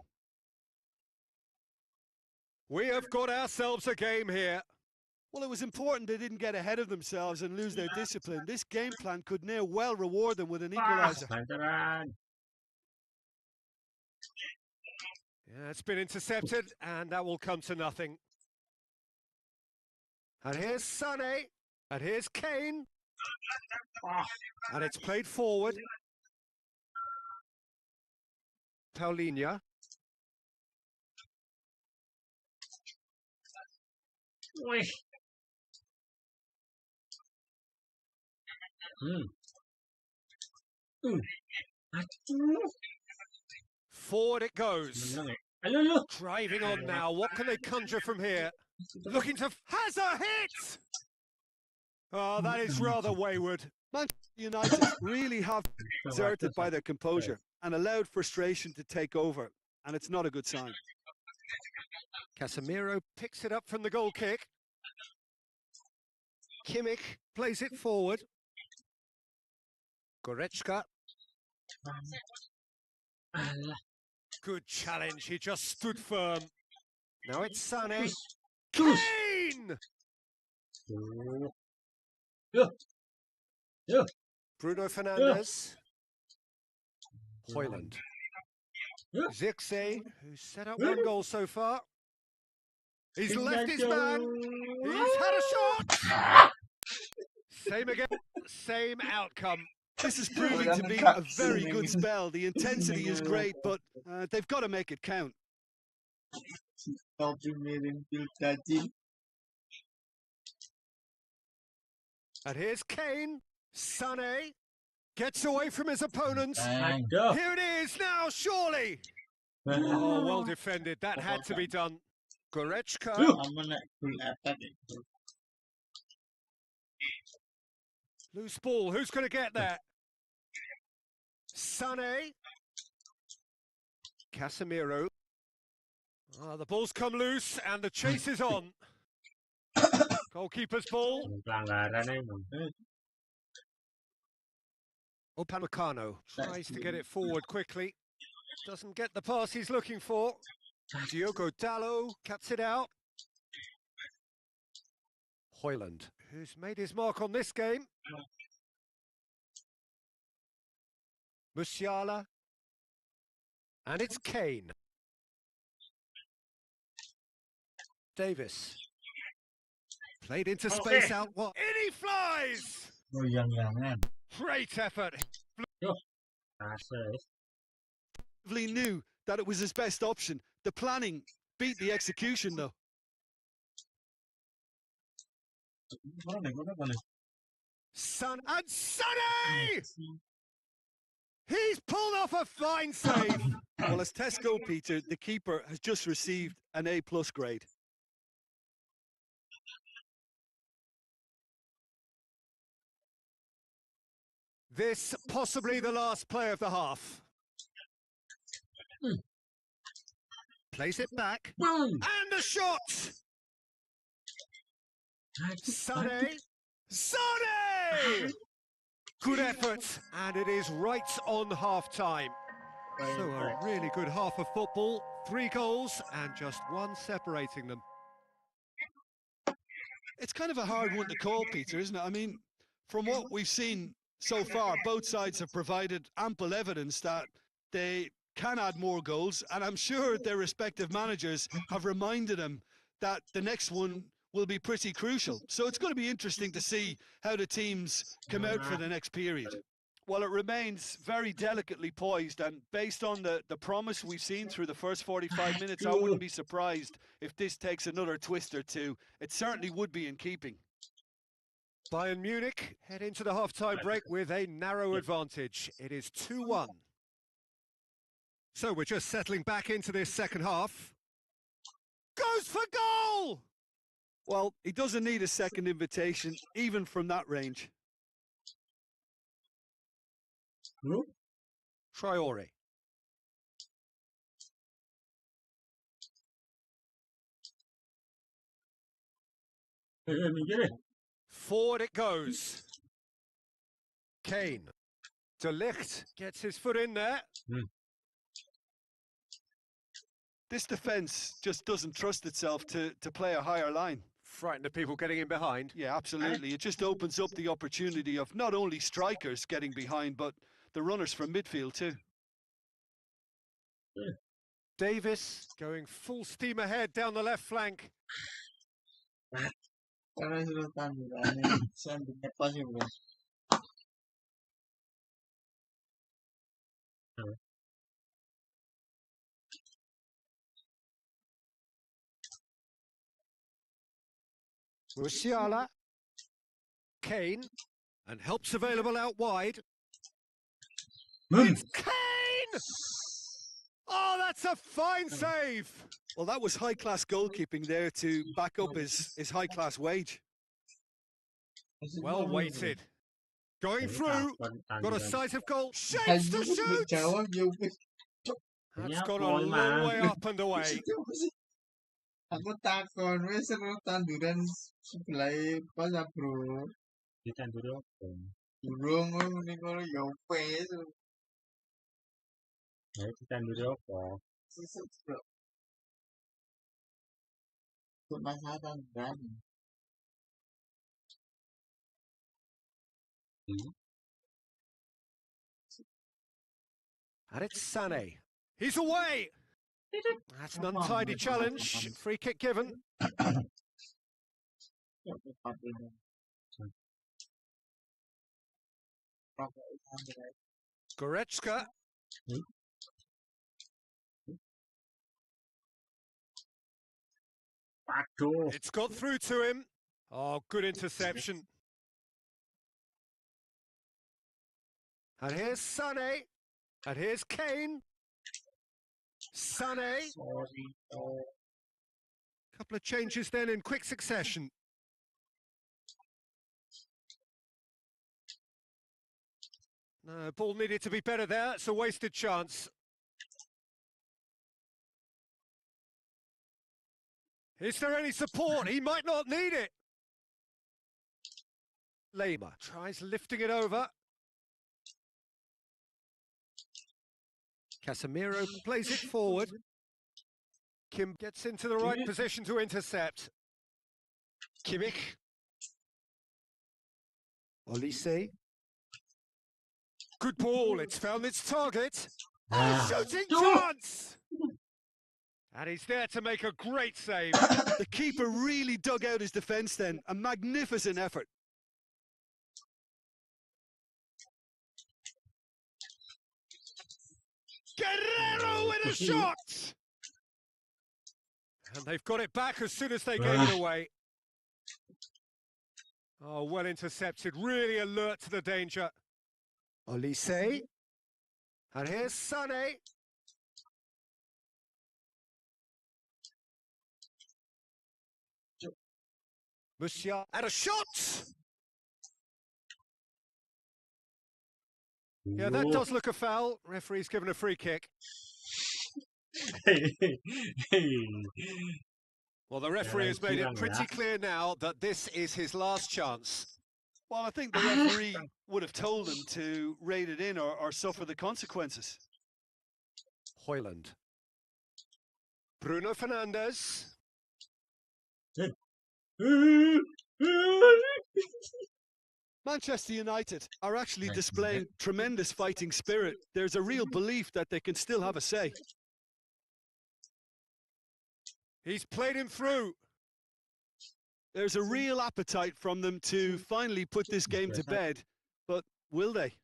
We have got ourselves a game here. Well, it was important they didn't get ahead of themselves and lose their discipline. This game plan could now well reward them with an equaliser. Yeah, it's been intercepted, and that will come to nothing. And here's Sané, and here's Kane. And it's played forward. Paulinho. Forward it goes. Driving on now. What can they conjure from here? Looking to... Has a hit! Oh, that is rather wayward. Manchester United really have deserted by their composure and allowed frustration to take over, and it's not a good sign. Casemiro picks it up from the goal kick. Kimmich plays it forward. Goretzka. Good challenge, he just stood firm. Now it's Sané. Kane! Bruno Fernandes. Højlund. Zirkzee, who's set up one goal so far. He's left his man. He's had a shot. Same again, same outcome. This is proving to be a very good spell. The intensity is great, but they've got to make it count. And here's Kane. Sané gets away from his opponents. Go. Here it is now, surely. Oh, well defended. That had to be done. Goretzka. Loose ball. Who's going to get there? Sané. Casemiro. Oh, the ball's come loose and the chase is on. Goalkeeper's ball. Upamecano tries to get it forward quickly. Doesn't get the pass he's looking for. Diogo Dalot cuts it out. Højlund, who's made his mark on this game. Musiala. And it's Kane. Davis. Played into space out. What? In he flies! Great effort. Knew that it was his best option. The planning beat the execution, though. Son and Sonny! He's pulled off a fine save. Well, as Tesco, Peter, the keeper has just received an A+ grade. This possibly the last play of the half. Plays it back. And the shot! Sané! Sané! Good effort, and it is right on half-time. So a really good half of football. 3 goals and just 1 separating them. It's kind of a hard one to call, Peter, isn't it? I mean, from what we've seen so far, both sides have provided ample evidence that they can add more goals, and I'm sure their respective managers have reminded them that the next one will be pretty crucial. So it's going to be interesting to see how the teams come out for the next period. Well, it remains very delicately poised, and based on the promise we've seen through the first 45 minutes, I wouldn't be surprised if this takes another twist or two. It certainly would be in keeping. Bayern Munich head into the half-time break with a narrow advantage. It is 2-1. So we're just settling back into this second half. Goes for goal! Well, he doesn't need a second invitation, even from that range. Traore. Forward it goes. Kane. De Ligt gets his foot in there. This defence just doesn't trust itself to play a higher line. Frighten the people getting in behind. Yeah, absolutely. It just opens up the opportunity of not only strikers getting behind, but the runners from midfield too. Davis going full steam ahead down the left flank. Musiala. Kane. And help's available out wide. It's Kane! Oh, that's a fine save! Well, that was high-class goalkeeping there to back up his high-class wage. Well weighted. Going through. Got a sight of goal. Shapes to shoot! That's gone a long way up and away. Aku takon wes seru tanduran sebelah pas bro. Ditanduri apa? Burung ning kono yo wes. Ya ditanduri apa? Sesuk bro. Kok masalah tanduran. And it's Sané. He's away! That's an untidy challenge. Free kick given. Goretzka. It's got through to him. Oh, good interception. And here's Sané. And here's Kane. Sané. Couple of changes then in quick succession. No, ball needed to be better there. It's a wasted chance. Is there any support? He might not need it. Lema tries lifting it over. Casemiro plays it forward. Kim gets into the right position to intercept. Kimmich. Olise. Good ball, it's found its target. Shooting chance! And he's there to make a great save. The keeper really dug out his defence then. A magnificent effort. Guerrero with a shot! And they've got it back as soon as they gave it away. Oh, well intercepted, really alert to the danger. Olise. And here's Sané. Musiala. And a shot! Yeah, that does look a foul. Referee's given a free kick. Well, the referee has made it pretty clear now that this is his last chance. Well, I think the referee would have told him to rate it in or suffer the consequences. Højlund. Bruno Fernandes. Manchester United are actually displaying tremendous fighting spirit. There's a real belief that they can still have a say. He's played him through. There's a real appetite from them to finally put this game to bed, but will they?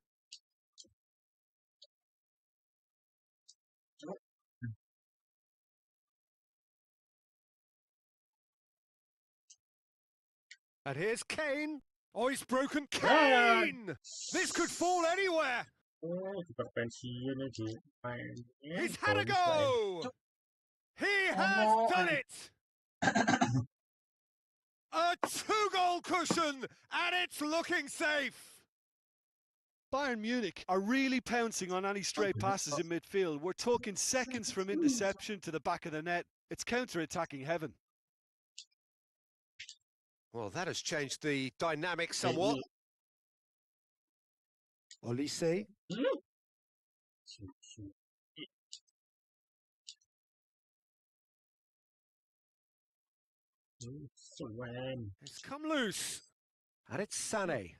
And here's Kane. Oh, he's broken. Kane! This could fall anywhere. He's had a go. He has done it. A 2-goal cushion, and it's looking safe. Bayern Munich are really pouncing on any stray passes in midfield. We're talking seconds from interception to the back of the net. It's counter-attacking heaven. Well, that has changed the dynamic somewhat. Olise. It's come loose. And it's Sané.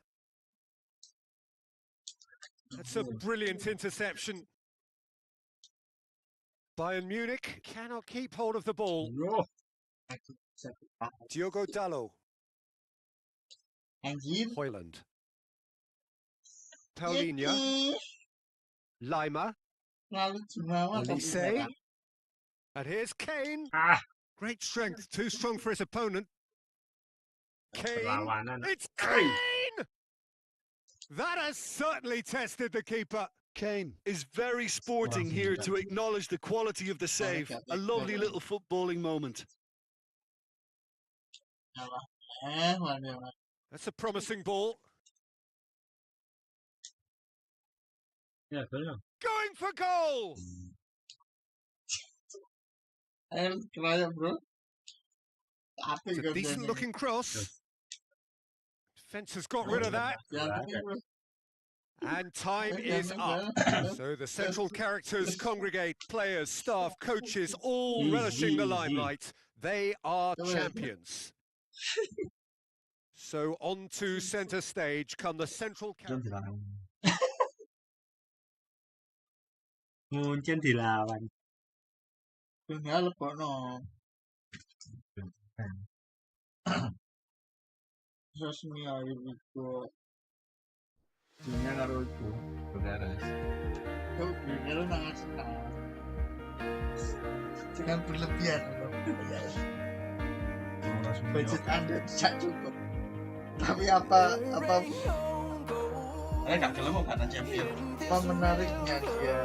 That's a brilliant interception. Bayern Munich cannot keep hold of the ball. Diogo Dalot. Højlund. Paulinho. Lima. Olise. And here's Kane. Great strength, too strong for his opponent. Kane. It's Kane! That has certainly tested the keeper. Kane is very sporting here to acknowledge the quality of the save. A lovely little footballing moment. That's a promising ball. Going for goal! It's a decent looking cross. Defence has got rid of that. And time is up. So the central characters congregate, players, staff, coaches, all relishing the limelight. They are champions. So on to centre stage come the central characters. Resmi hari itu, dunia karo itu. Itu sangat senang dengan berlebihan. Budget Anda tidak cukup. Tapi apa Gak gelem karena champion. apa menariknya dia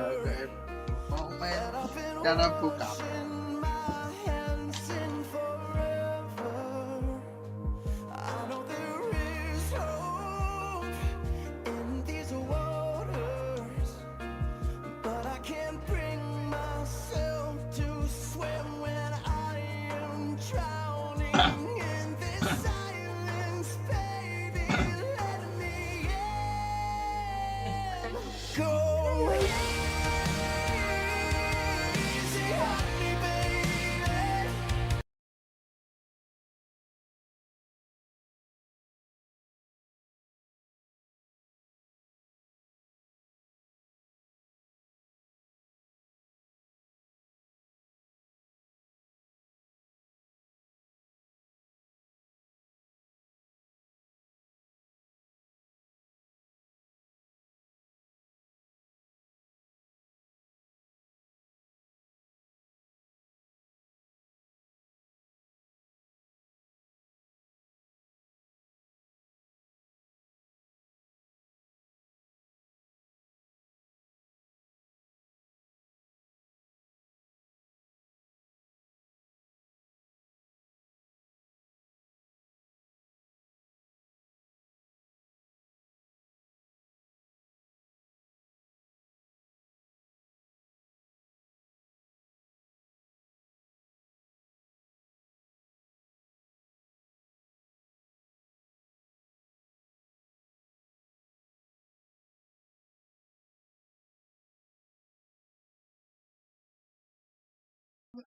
mau main cara buka.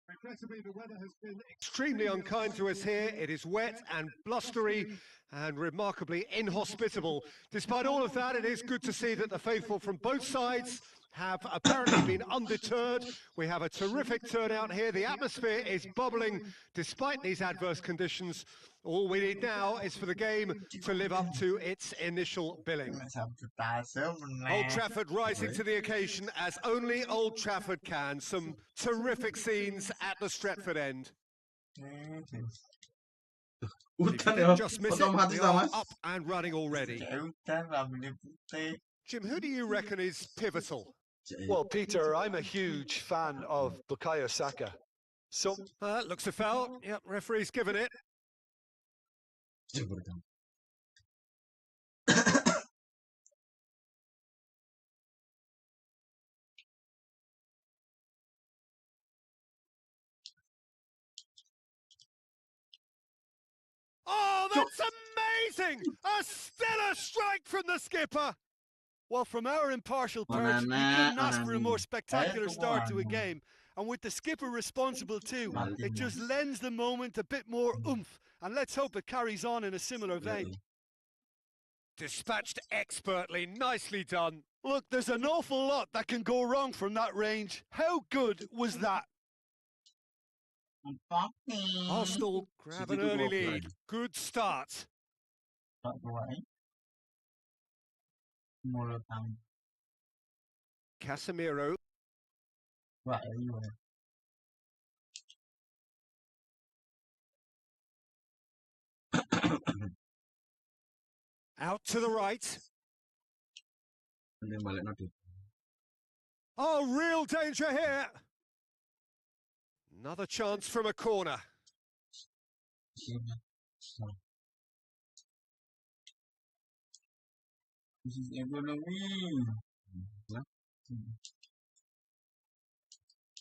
Regrettably, the weather has been extremely unkind to us here. It is wet and blustery and remarkably inhospitable. Despite all of that, it is good to see that the faithful from both sides have apparently been undeterred. We have a terrific turnout here. The atmosphere is bubbling despite these adverse conditions. All we need now is for the game to live up to its initial billing. Old Trafford rising to the occasion as only Old Trafford can. Some terrific scenes at the Stretford end. Just miss it, they are up and running already. Jim, who do you reckon is pivotal? Well, Peter, I'm a huge fan of Bukayo Saka. So Looks a foul. Yep, referee's given it. Oh, that's amazing! A stellar strike from the skipper! Well, from our impartial perch, you couldn't ask for a more spectacular start to a game. And with the skipper responsible too, it just lends the moment a bit more oomph. And let's hope it carries on in a similar vein. Dispatched expertly, nicely done. Look, there's an awful lot that can go wrong from that range. How good was that? Arsenal grab an early lead. Good start. Casemiro. Out to the right. Oh, real danger here. Another chance from a corner.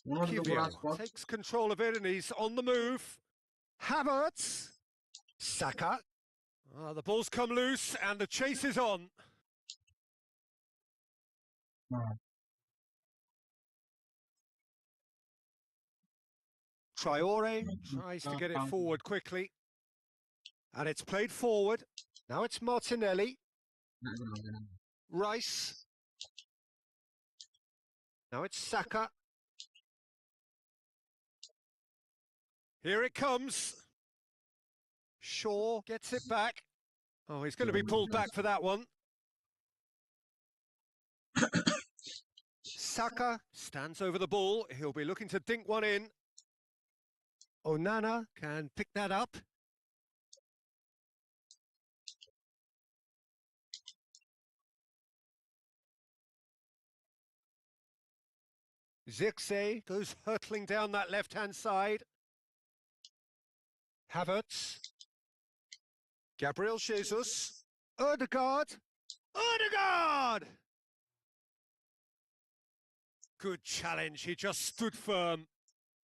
Kivio takes control of it and he's on the move. Havertz. Saka. The ball's come loose and the chase is on. Traore tries to get it forward quickly. And it's played forward. Now it's Martinelli. Rice. Now it's Saka. Here it comes. Shaw gets it back. Oh, he's going to be pulled back for that one. Saka stands over the ball. He'll be looking to dink one in. Onana can pick that up. Zirkzee goes hurtling down that left-hand side. Havertz. Gabriel Jesus. Ødegaard. Ødegaard! Good challenge. He just stood firm.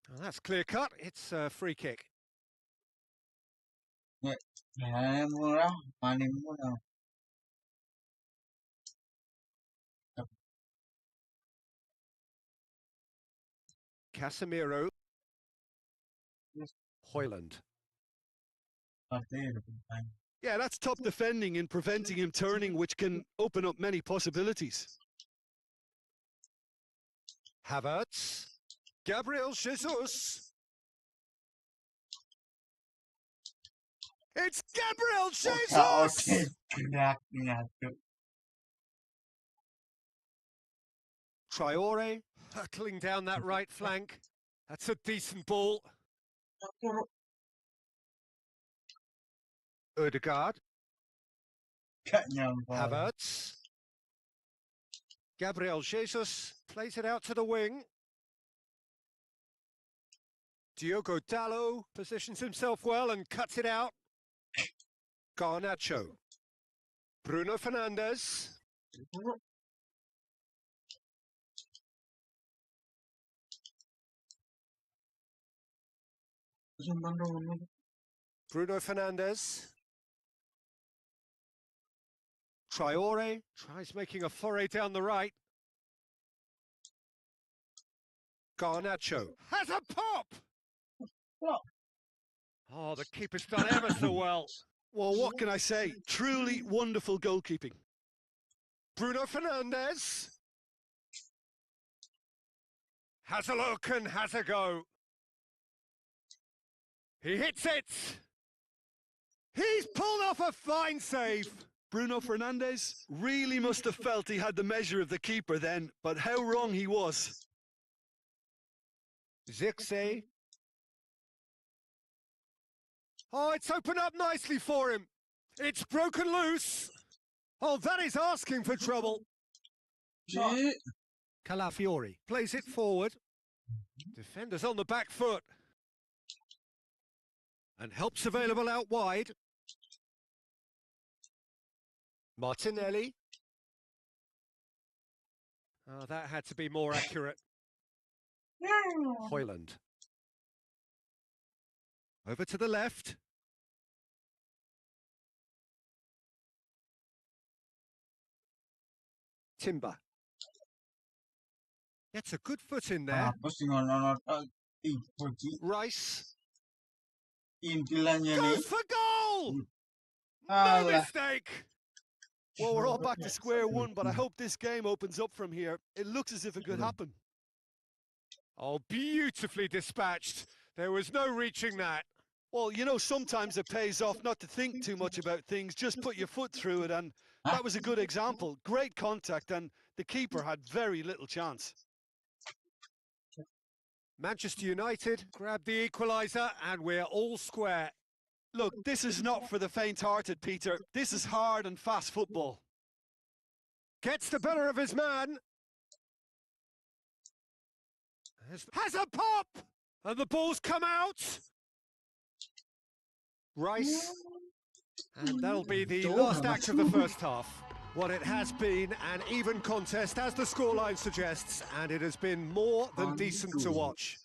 Well, that's clear cut. It's a free kick. Casemiro. Højlund. Yeah, that's top defending and preventing him turning, which can open up many possibilities. Havertz. Gabriel Jesus. It's Gabriel Jesus! Traore hurtling down that right flank. That's a decent ball. Ødegaard. Havertz. Gabriel Jesus plays it out to the wing. Diogo Dalot positions himself well and cuts it out. Garnacho. Bruno Fernandes. Bruno Fernandes. Traore tries making a foray down the right. Garnacho has a pop! Oh, the keeper's done ever so well. Well, what can I say? Truly wonderful goalkeeping. Bruno Fernandes. Has a look and has a go. He hits it! He's pulled off a fine save! Bruno Fernandes really must have felt he had the measure of the keeper then, but how wrong he was. Zirkzee. Oh, it's opened up nicely for him. It's broken loose. Oh, that is asking for trouble. Calafiori plays it forward. Defenders on the back foot. And help's available out wide. Martinelli. Oh, that had to be more accurate. Højlund. Over to the left. Timber. Gets a good foot in there. Rice. Goes for goal! No mistake! Well, we're all back to square one, but I hope this game opens up from here. It looks as if it could happen. Oh, beautifully dispatched. There was no reaching that. Well, you know, sometimes it pays off not to think too much about things, just put your foot through it, and that was a good example. Great contact, and the keeper had very little chance. Manchester United grab the equaliser, and we're all square. Look, this is not for the faint-hearted, Peter. This is hard and fast football. Gets the better of his man. Has a pop! And the ball's come out. Rice. And that'll be the last act of the first half. What it has been an even contest, as the scoreline suggests, and it has been more than decent to watch.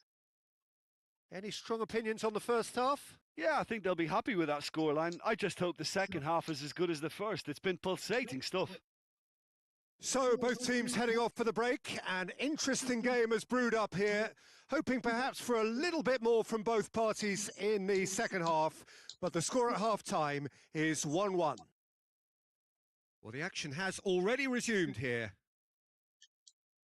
Any strong opinions on the first half? Yeah, I think they'll be happy with that scoreline. I just hope the second half is as good as the first. It's been pulsating stuff. So both teams heading off for the break. An interesting game has brewed up here, hoping perhaps for a little bit more from both parties in the second half, but the score at half-time is 1-1. Well, the action has already resumed here.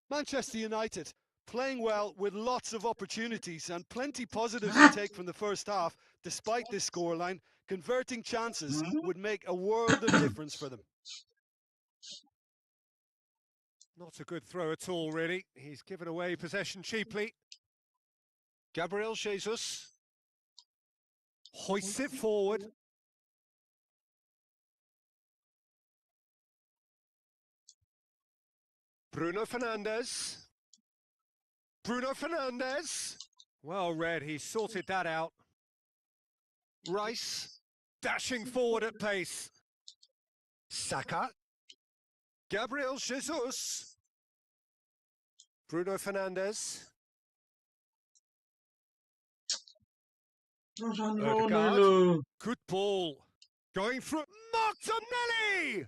Manchester United playing well with lots of opportunities and plenty positives to take from the first half. Despite this scoreline, converting chances would make a world of difference for them. Not a good throw at all, really. He's given away possession cheaply. Gabriel Jesus hoists it forward. Bruno Fernandes. Bruno Fernandes. Well read, he sorted that out. Rice dashing forward at pace. Saka. Gabriel Jesus. Bruno Fernandes. Odegaard. Good ball. Going through. Martinelli!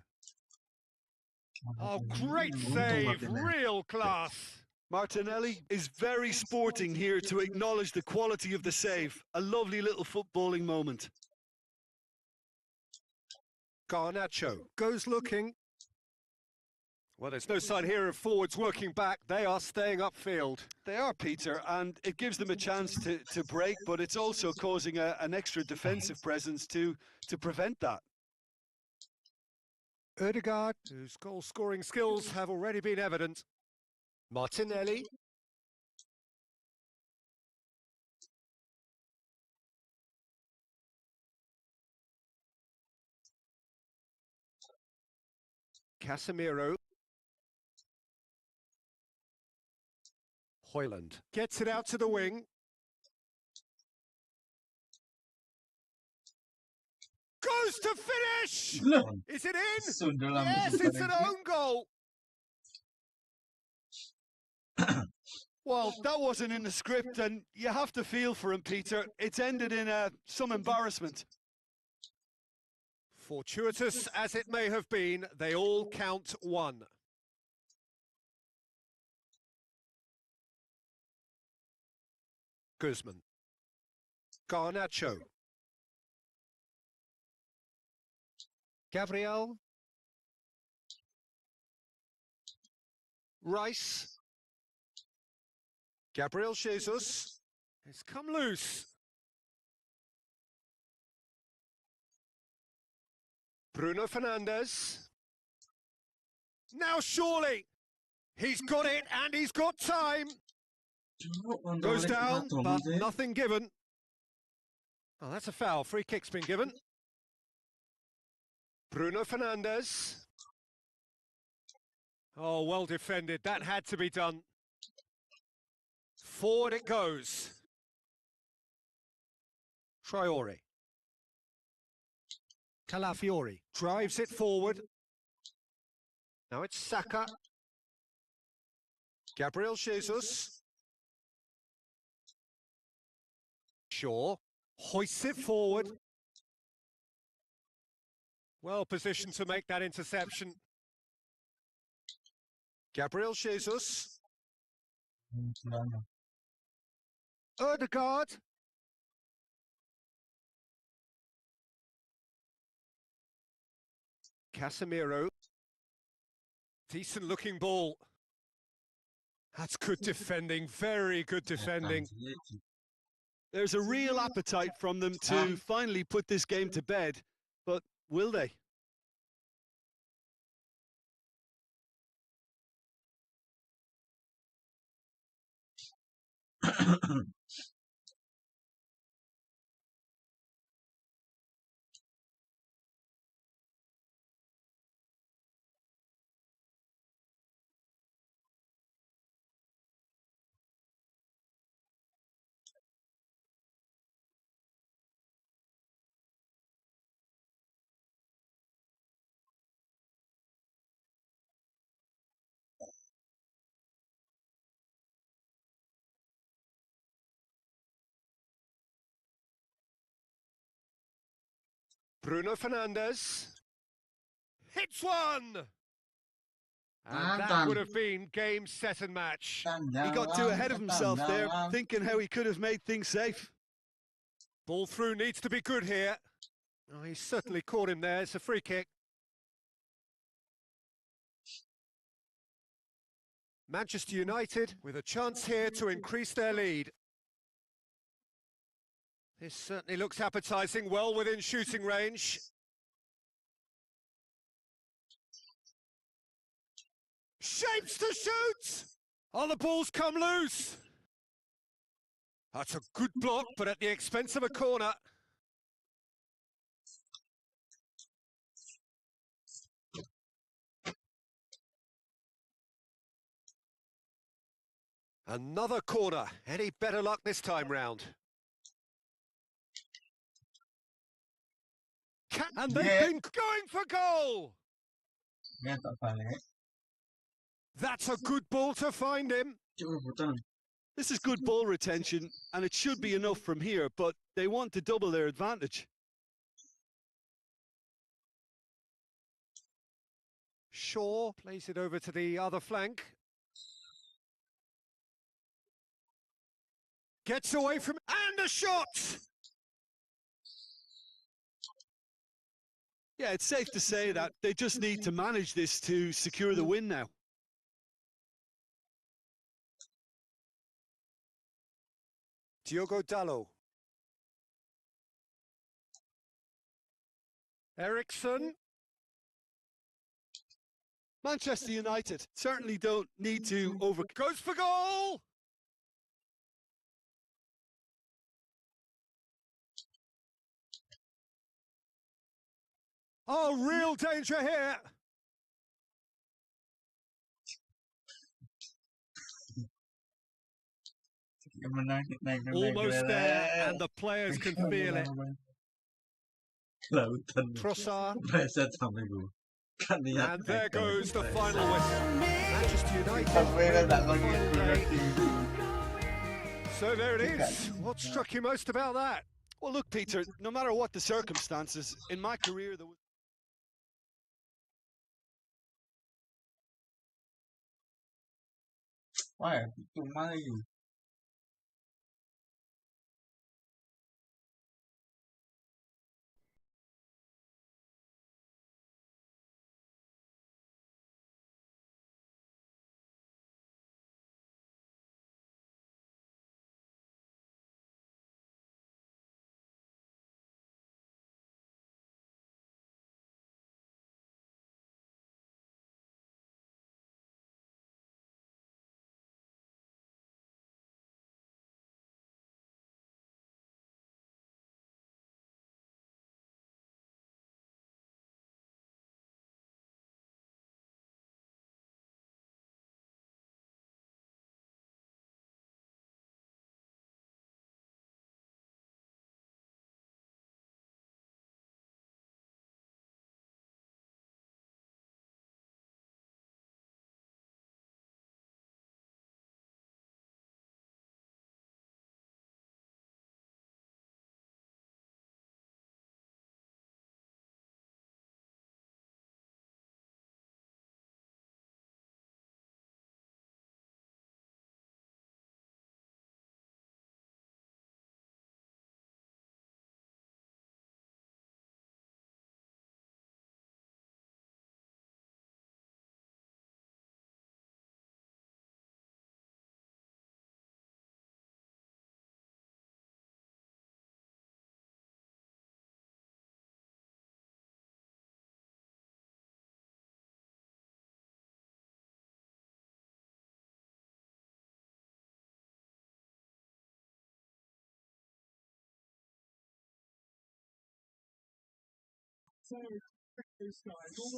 Oh, great save. Real class. Martinelli is very sporting here to acknowledge the quality of the save. A lovely little footballing moment. Garnacho goes looking. Well, there's no sign here of forwards working back. They are staying upfield. They are, Peter, and it gives them a chance to break, but it's also causing an extra defensive presence to prevent that. Odegaard, whose goal-scoring skills have already been evident. Martinelli. Casemiro. Højlund gets it out to the wing. Goes to finish! Is it in? Yes, it's an own goal. Well, that wasn't in the script, and you have to feel for him, Peter. It's ended in some embarrassment. Fortuitous as it may have been, they all count one. Guzman. Garnacho. Gabriel. Rice. Gabriel Jesus. It's come loose. Bruno Fernandes. Now surely. He's got it and he's got time. Goes down, but nothing given. Oh, that's a foul. Free kick's been given. Bruno Fernandes. Oh, well defended. That had to be done. Forward it goes. Traore. Calafiori drives it forward. Now it's Saka. Gabriel Jesus. Shaw hoists it forward. Well positioned to make that interception. Gabriel Jesus. Odegaard. Casemiro. Decent looking ball. That's good defending, very good defending. There's a real appetite from them to finally put this game to bed, but will they? Bruno Fernandes hits one! And that would have been game, set and match. He got too ahead of himself there, thinking how he could have made things safe. Ball through needs to be good here. Oh, he certainly caught him there. It's a free kick. Manchester United with a chance here to increase their lead. This certainly looks appetising, well within shooting range. shapes to shoot! Oh, the ball's come loose! That's a good block, but at the expense of a corner. Another corner. Any better luck this time round? And they've been going for goal! Dia tak balik. That's a good ball to find him. This is good ball retention, and it should be enough from here, but they want to double their advantage. Shaw plays it over to the other flank. Gets away from... And a shot! Yeah, it's safe to say that they just need to manage this to secure the win now. Diogo Dalot. Eriksson. Manchester United certainly don't need to Goes for goal! Oh, real danger here! Almost there, and the players can feel it. Trossard. And there goes the final whistle. Manchester United. So there it is. What struck you most about that? Well, look, Peter, no matter what the circumstances, in my career there was... Why? Cuma lagi.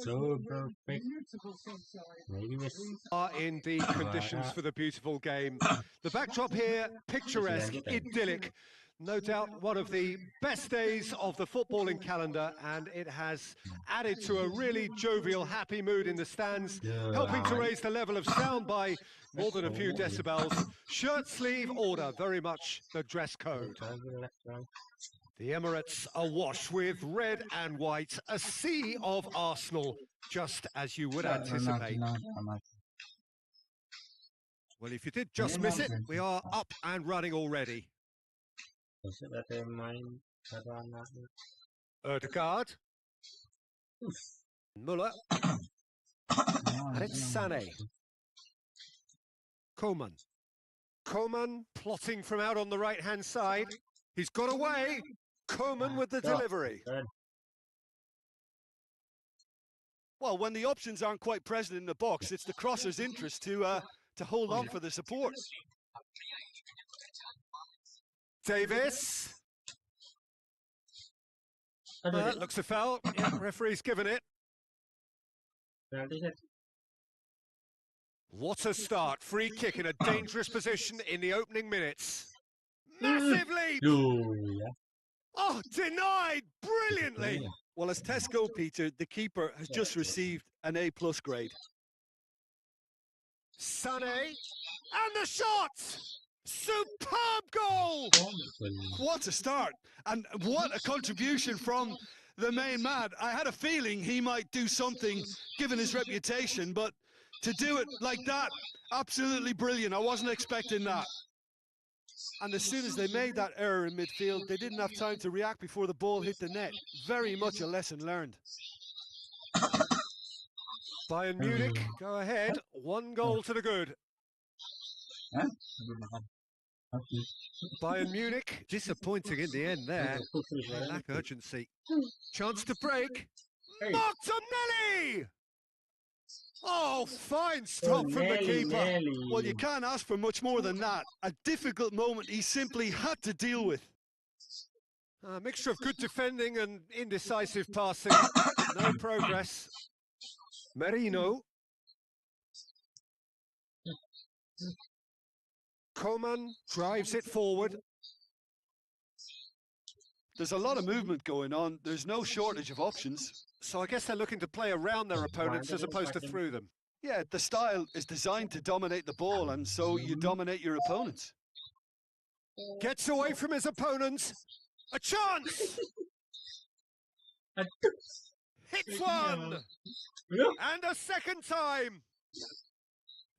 So perfect. Maybe we Are in the conditions for the beautiful game. The backdrop here, picturesque, idyllic. No doubt one of the best days of the footballing calendar, and it has added to a really jovial, happy mood in the stands, helping to raise the level of sound by more than a few decibels. Shirt sleeve order, very much the dress code. The Emirates awash with red and white, a sea of Arsenal, just as you would anticipate. Well, if you did just miss it, we are up and running already. Erdegaard. Muller. And it's Sané. Coman. Coman plotting from out on the right-hand side. He's got away. Coman with the delivery. Well, when the options aren't quite present in the box, it's the crosser's interest to hold on for the support. Davis. That looks a foul. Yeah, referee's given it. What a start. Free kick in a dangerous position in the opening minutes. Massive leap! Oh, denied brilliantly. Well, as tests go, Peter, the keeper has just received an A+ grade. Sané, and the shot! Superb goal! What a start, and what a contribution from the main man. I had a feeling he might do something given his reputation, but to do it like that, absolutely brilliant. I wasn't expecting that. And as soon as they made that error in midfield, they didn't have time to react before the ball hit the net. Very much a lesson learned. Bayern Munich go ahead, 1 goal to the good. Bayern Munich disappointing in the end there. They lack urgency. Chance to break. Martinelli! Oh, fine stop from the keeper. Well, you can't ask for much more than that. A difficult moment he simply had to deal with. A mixture of good defending and indecisive passing. No progress. Merino. Coman drives it forward. There's a lot of movement going on. There's no shortage of options. So I guess they're looking to play around their opponents as opposed to through them. Yeah, the style is designed to dominate the ball, and so you dominate your opponents. Gets away from his opponents. A chance! Hits one! And a second time!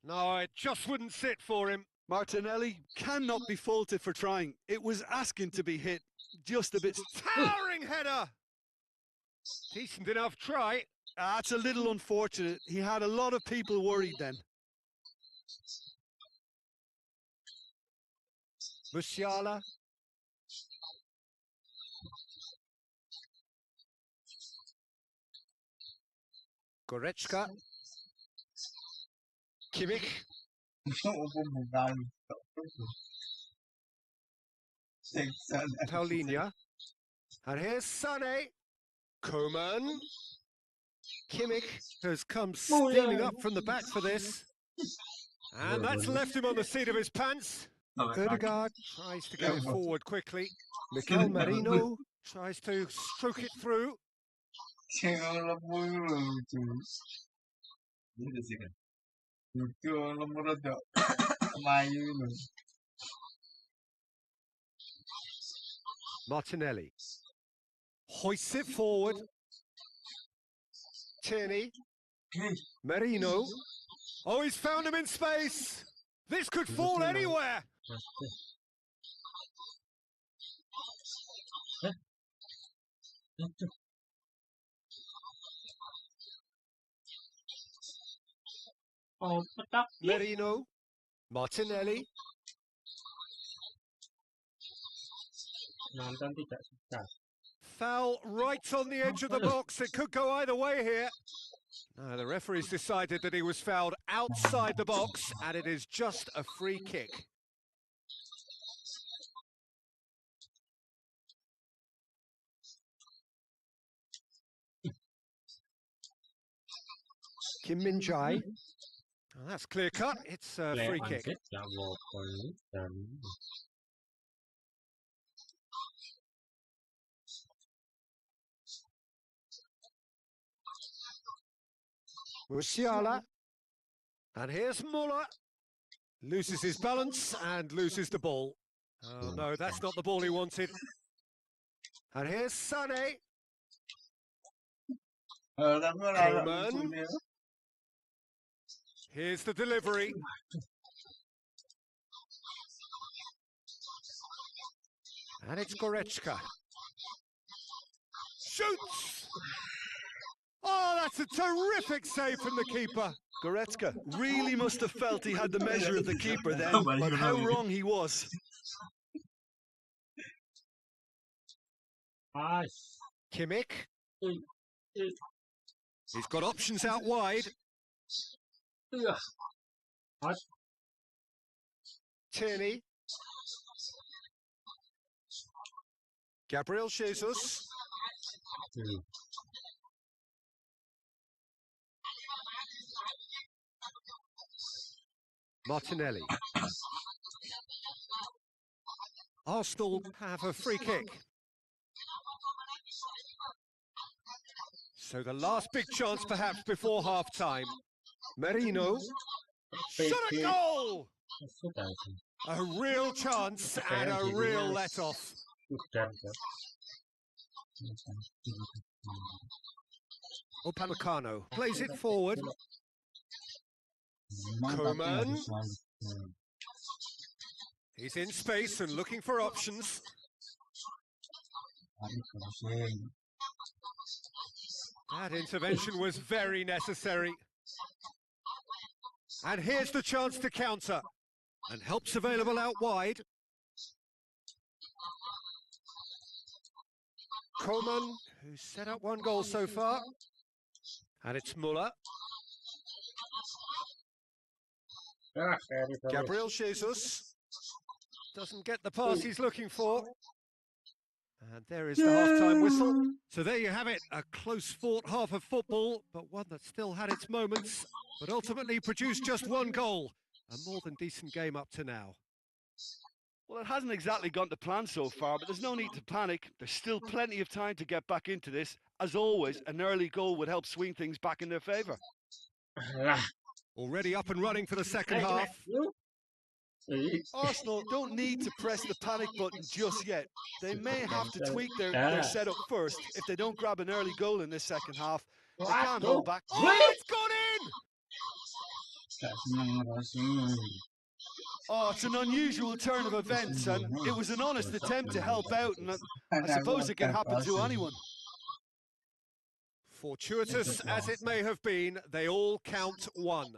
No, it just wouldn't sit for him. Martinelli cannot be faulted for trying. It was asking to be hit just a bit. Towering header! Decent enough try. That's a little unfortunate. He had a lot of people worried then. Musiala. Goretzka. Kimmich. Paulinho. And here's Sané. Coman. Kimmich has come steaming up from the back for this. And that's left him on the seat of his pants. Odegaard tries to get it forward quickly. Mikel Merino tries to stroke it through. Martinelli hoists it forward. Tierney. Merino. Oh, he's found him in space. This could fall anywhere. Merino. Martinelli. Foul right on the edge of the box. It could go either way here. No, the referee's decided that he was fouled outside the box, and it is just a free kick. Kim Min-jae. Oh, that's clear cut. It's a free kick. Musiala. And here's Muller. Loses his balance and loses the ball. Oh no, that's not the ball he wanted. And here's Sané. Coman. Here's the delivery. And it's Goretzka. Shoots! Oh, that's a terrific save from the keeper. Goretzka really must have felt he had the measure of the keeper then, but how wrong he was. Kimmich. He's got options out wide. Tierney. Gabriel Jesus. Martinelli. Arsenal have a free kick. So the last big chance perhaps before half-time. Merino. Shot a goal! A real chance and a real let-off. Upamecano plays it forward. Koeman. He's in space and looking for options. That intervention was very necessary. And here's the chance to counter. And help's available out wide. Koeman, who's set up one goal so far. And it's Muller. Gabriel Jesus doesn't get the pass he's looking for. And there is the half-time whistle. So there you have it, a close-fought half of football, but one that still had its moments, but ultimately produced just one goal. A more than decent game up to now. Well, it hasn't exactly gone to plan so far, but there's no need to panic. There's still plenty of time to get back into this. As always, an early goal would help swing things back in their favour. Already up and running for the second half. Arsenal don't need to press the panic button just yet. They may have to tweak their setup first if they don't grab an early goal in this second half. They can't hold back. Oh, it's gone in! Oh, it's an unusual turn of events, and it was an honest attempt to help out, and I suppose it can happen to anyone. Fortuitous as it may have been, they all count one.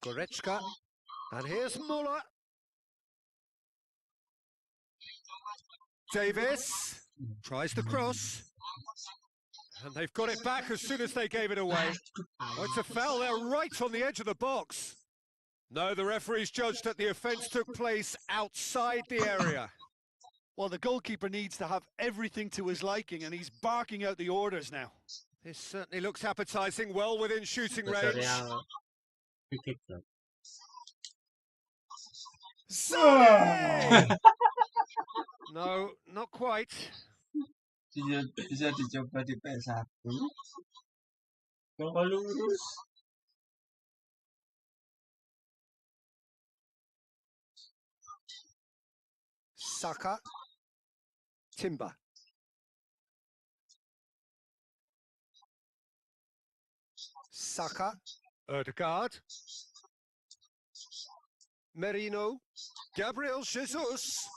Goretzka, and here's Muller. Davis tries the cross, and they've got it back as soon as they gave it away. Oh, it's a foul there right on the edge of the box. No, the referee's judged that the offence took place outside the area. Well, the goalkeeper needs to have everything to his liking, and he's barking out the orders now. This certainly looks appetising, well within shooting range. No, not quite. Bisa dicoba di PS1. Kalau lurus. Saka. Timber. Saka. Odegaard. Merino. Gabriel Jesus.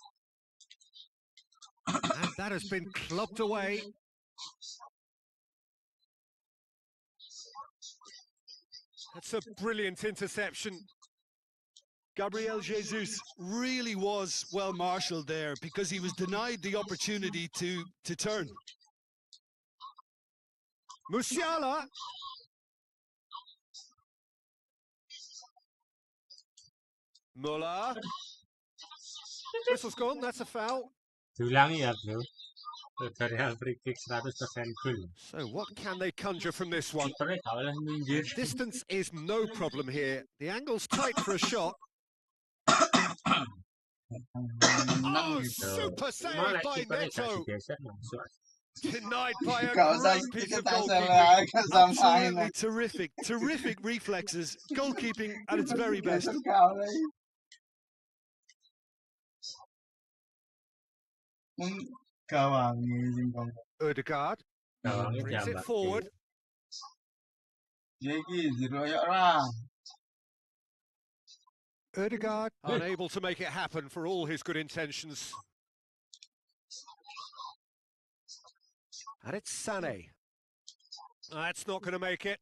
And that has been clubbed away. That's a brilliant interception. Gabriel Jesus really was well marshalled there because he was denied the opportunity to turn. Musiala. Muller. Whistle's gone, that's a foul. Diulangi ya, bro. Dari free kick 100% full. So what can they conjure from this one? Distance is no problem here. The angle's tight for a shot. Oh, super save by Neto. Denied by a great piece of goalkeeping. Absolutely terrific reflexes. Goalkeeping at its very best. Odegaard brings it forward. Odegaard unable to make it happen for all his good intentions. And it's Sané. That's not going to make it.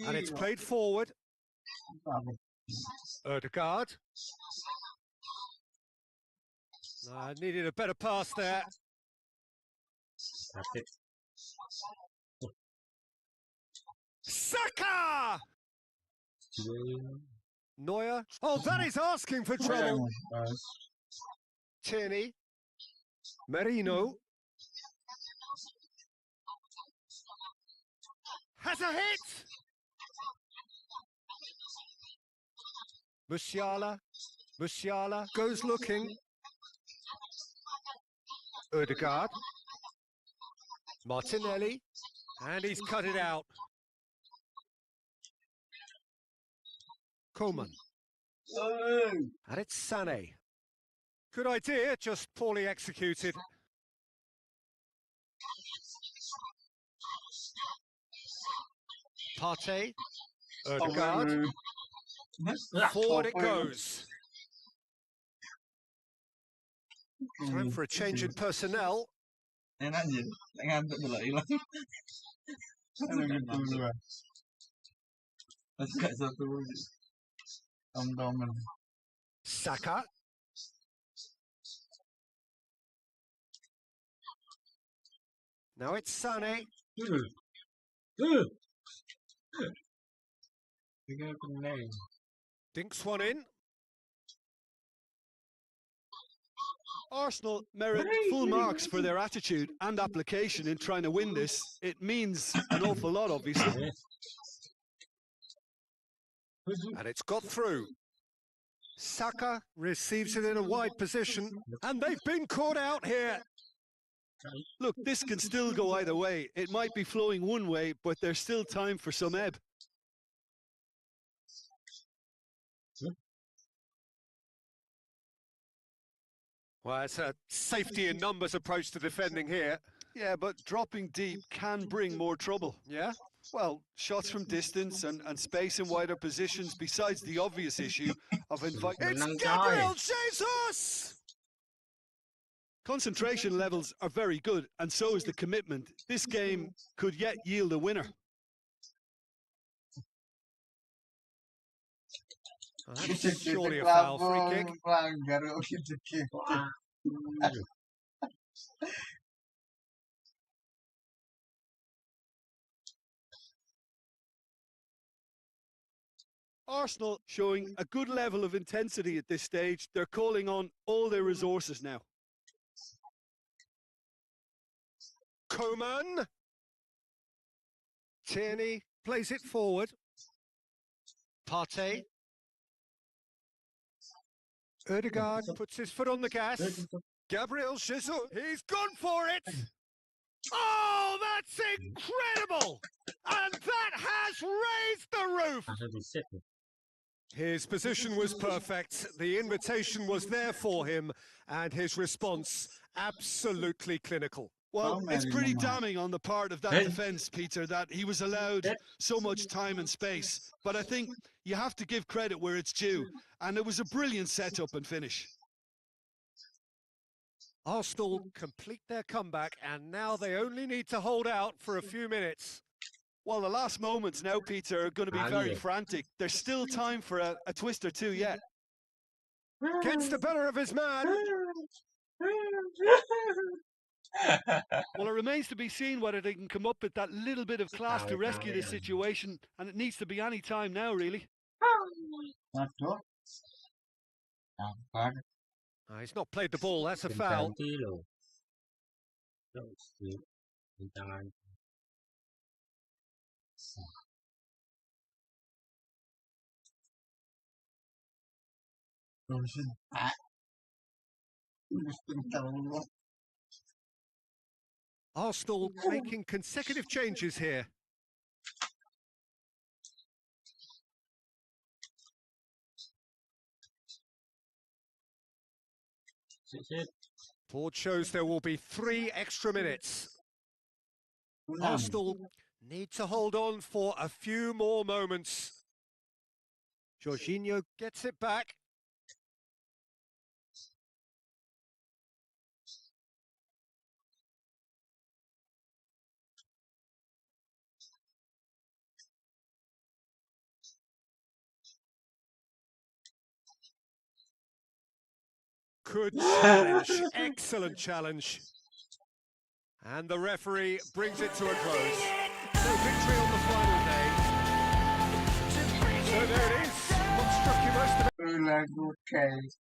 And it's played forward. Odegaard. Needed a better pass there. That's it. Saka! Neuer. Oh, that is asking for trouble. Tierney. Merino. Has a hit! Musiala. Musiala goes looking. Odegaard. Martinelli. And he's cut it out. Coman. And it's Sané. Good idea, just poorly executed. Partey. Odegaard. Forward it goes. Time for a change in personnel. Enak je, tak ngantuk dulu hilang. Gitu dua. Masih kat satu tom-toman. Saka. Now it's Sané. Dinks one in. Arsenal merit full marks for their attitude and application in trying to win this. It means an awful lot, obviously. And it's got through. Saka receives it in a wide position, and they've been caught out here. Look, this can still go either way. It might be flowing one way, but there's still time for some ebb. Well, it's a safety in numbers approach to defending here. Yeah, but dropping deep can bring more trouble. Yeah? Well, shots from distance and space in wider positions, besides the obvious issue of inviting... It's Gabriel Jesus! Concentration levels are very good, and so is the commitment. This game could yet yield a winner. That's surely a foul free kick. Arsenal showing a good level of intensity at this stage. They're calling on all their resources now. Coman. Tierney plays it forward. Partey. Odegaard puts his foot on the gas. Gabriel Jesus, he's gone for it! Oh, that's incredible! And that has raised the roof! His position was perfect, the invitation was there for him, and his response absolutely clinical. Well, it's pretty damning on the part of that defence, Peter, that he was allowed so much time and space. But I think you have to give credit where it's due, and it was a brilliant setup and finish. Arsenal complete their comeback, and now they only need to hold out for a few minutes. Well, the last moments now, Peter, are going to be very frantic. There's still time for a twist or two yet. Gets the better of his man. Well, it remains to be seen whether they can come up with that little bit of class to rescue this situation, and it needs to be any time now, really. He's not played the ball, that's a foul. Arsenal making consecutive changes here. Board shows there will be 3 extra minutes. Arsenal need to hold on for a few more moments. Jorginho gets it back. Good challenge. Excellent challenge. And the referee brings it to a close. So victory on the final day. So there it is. What struck you most about Lagu kayak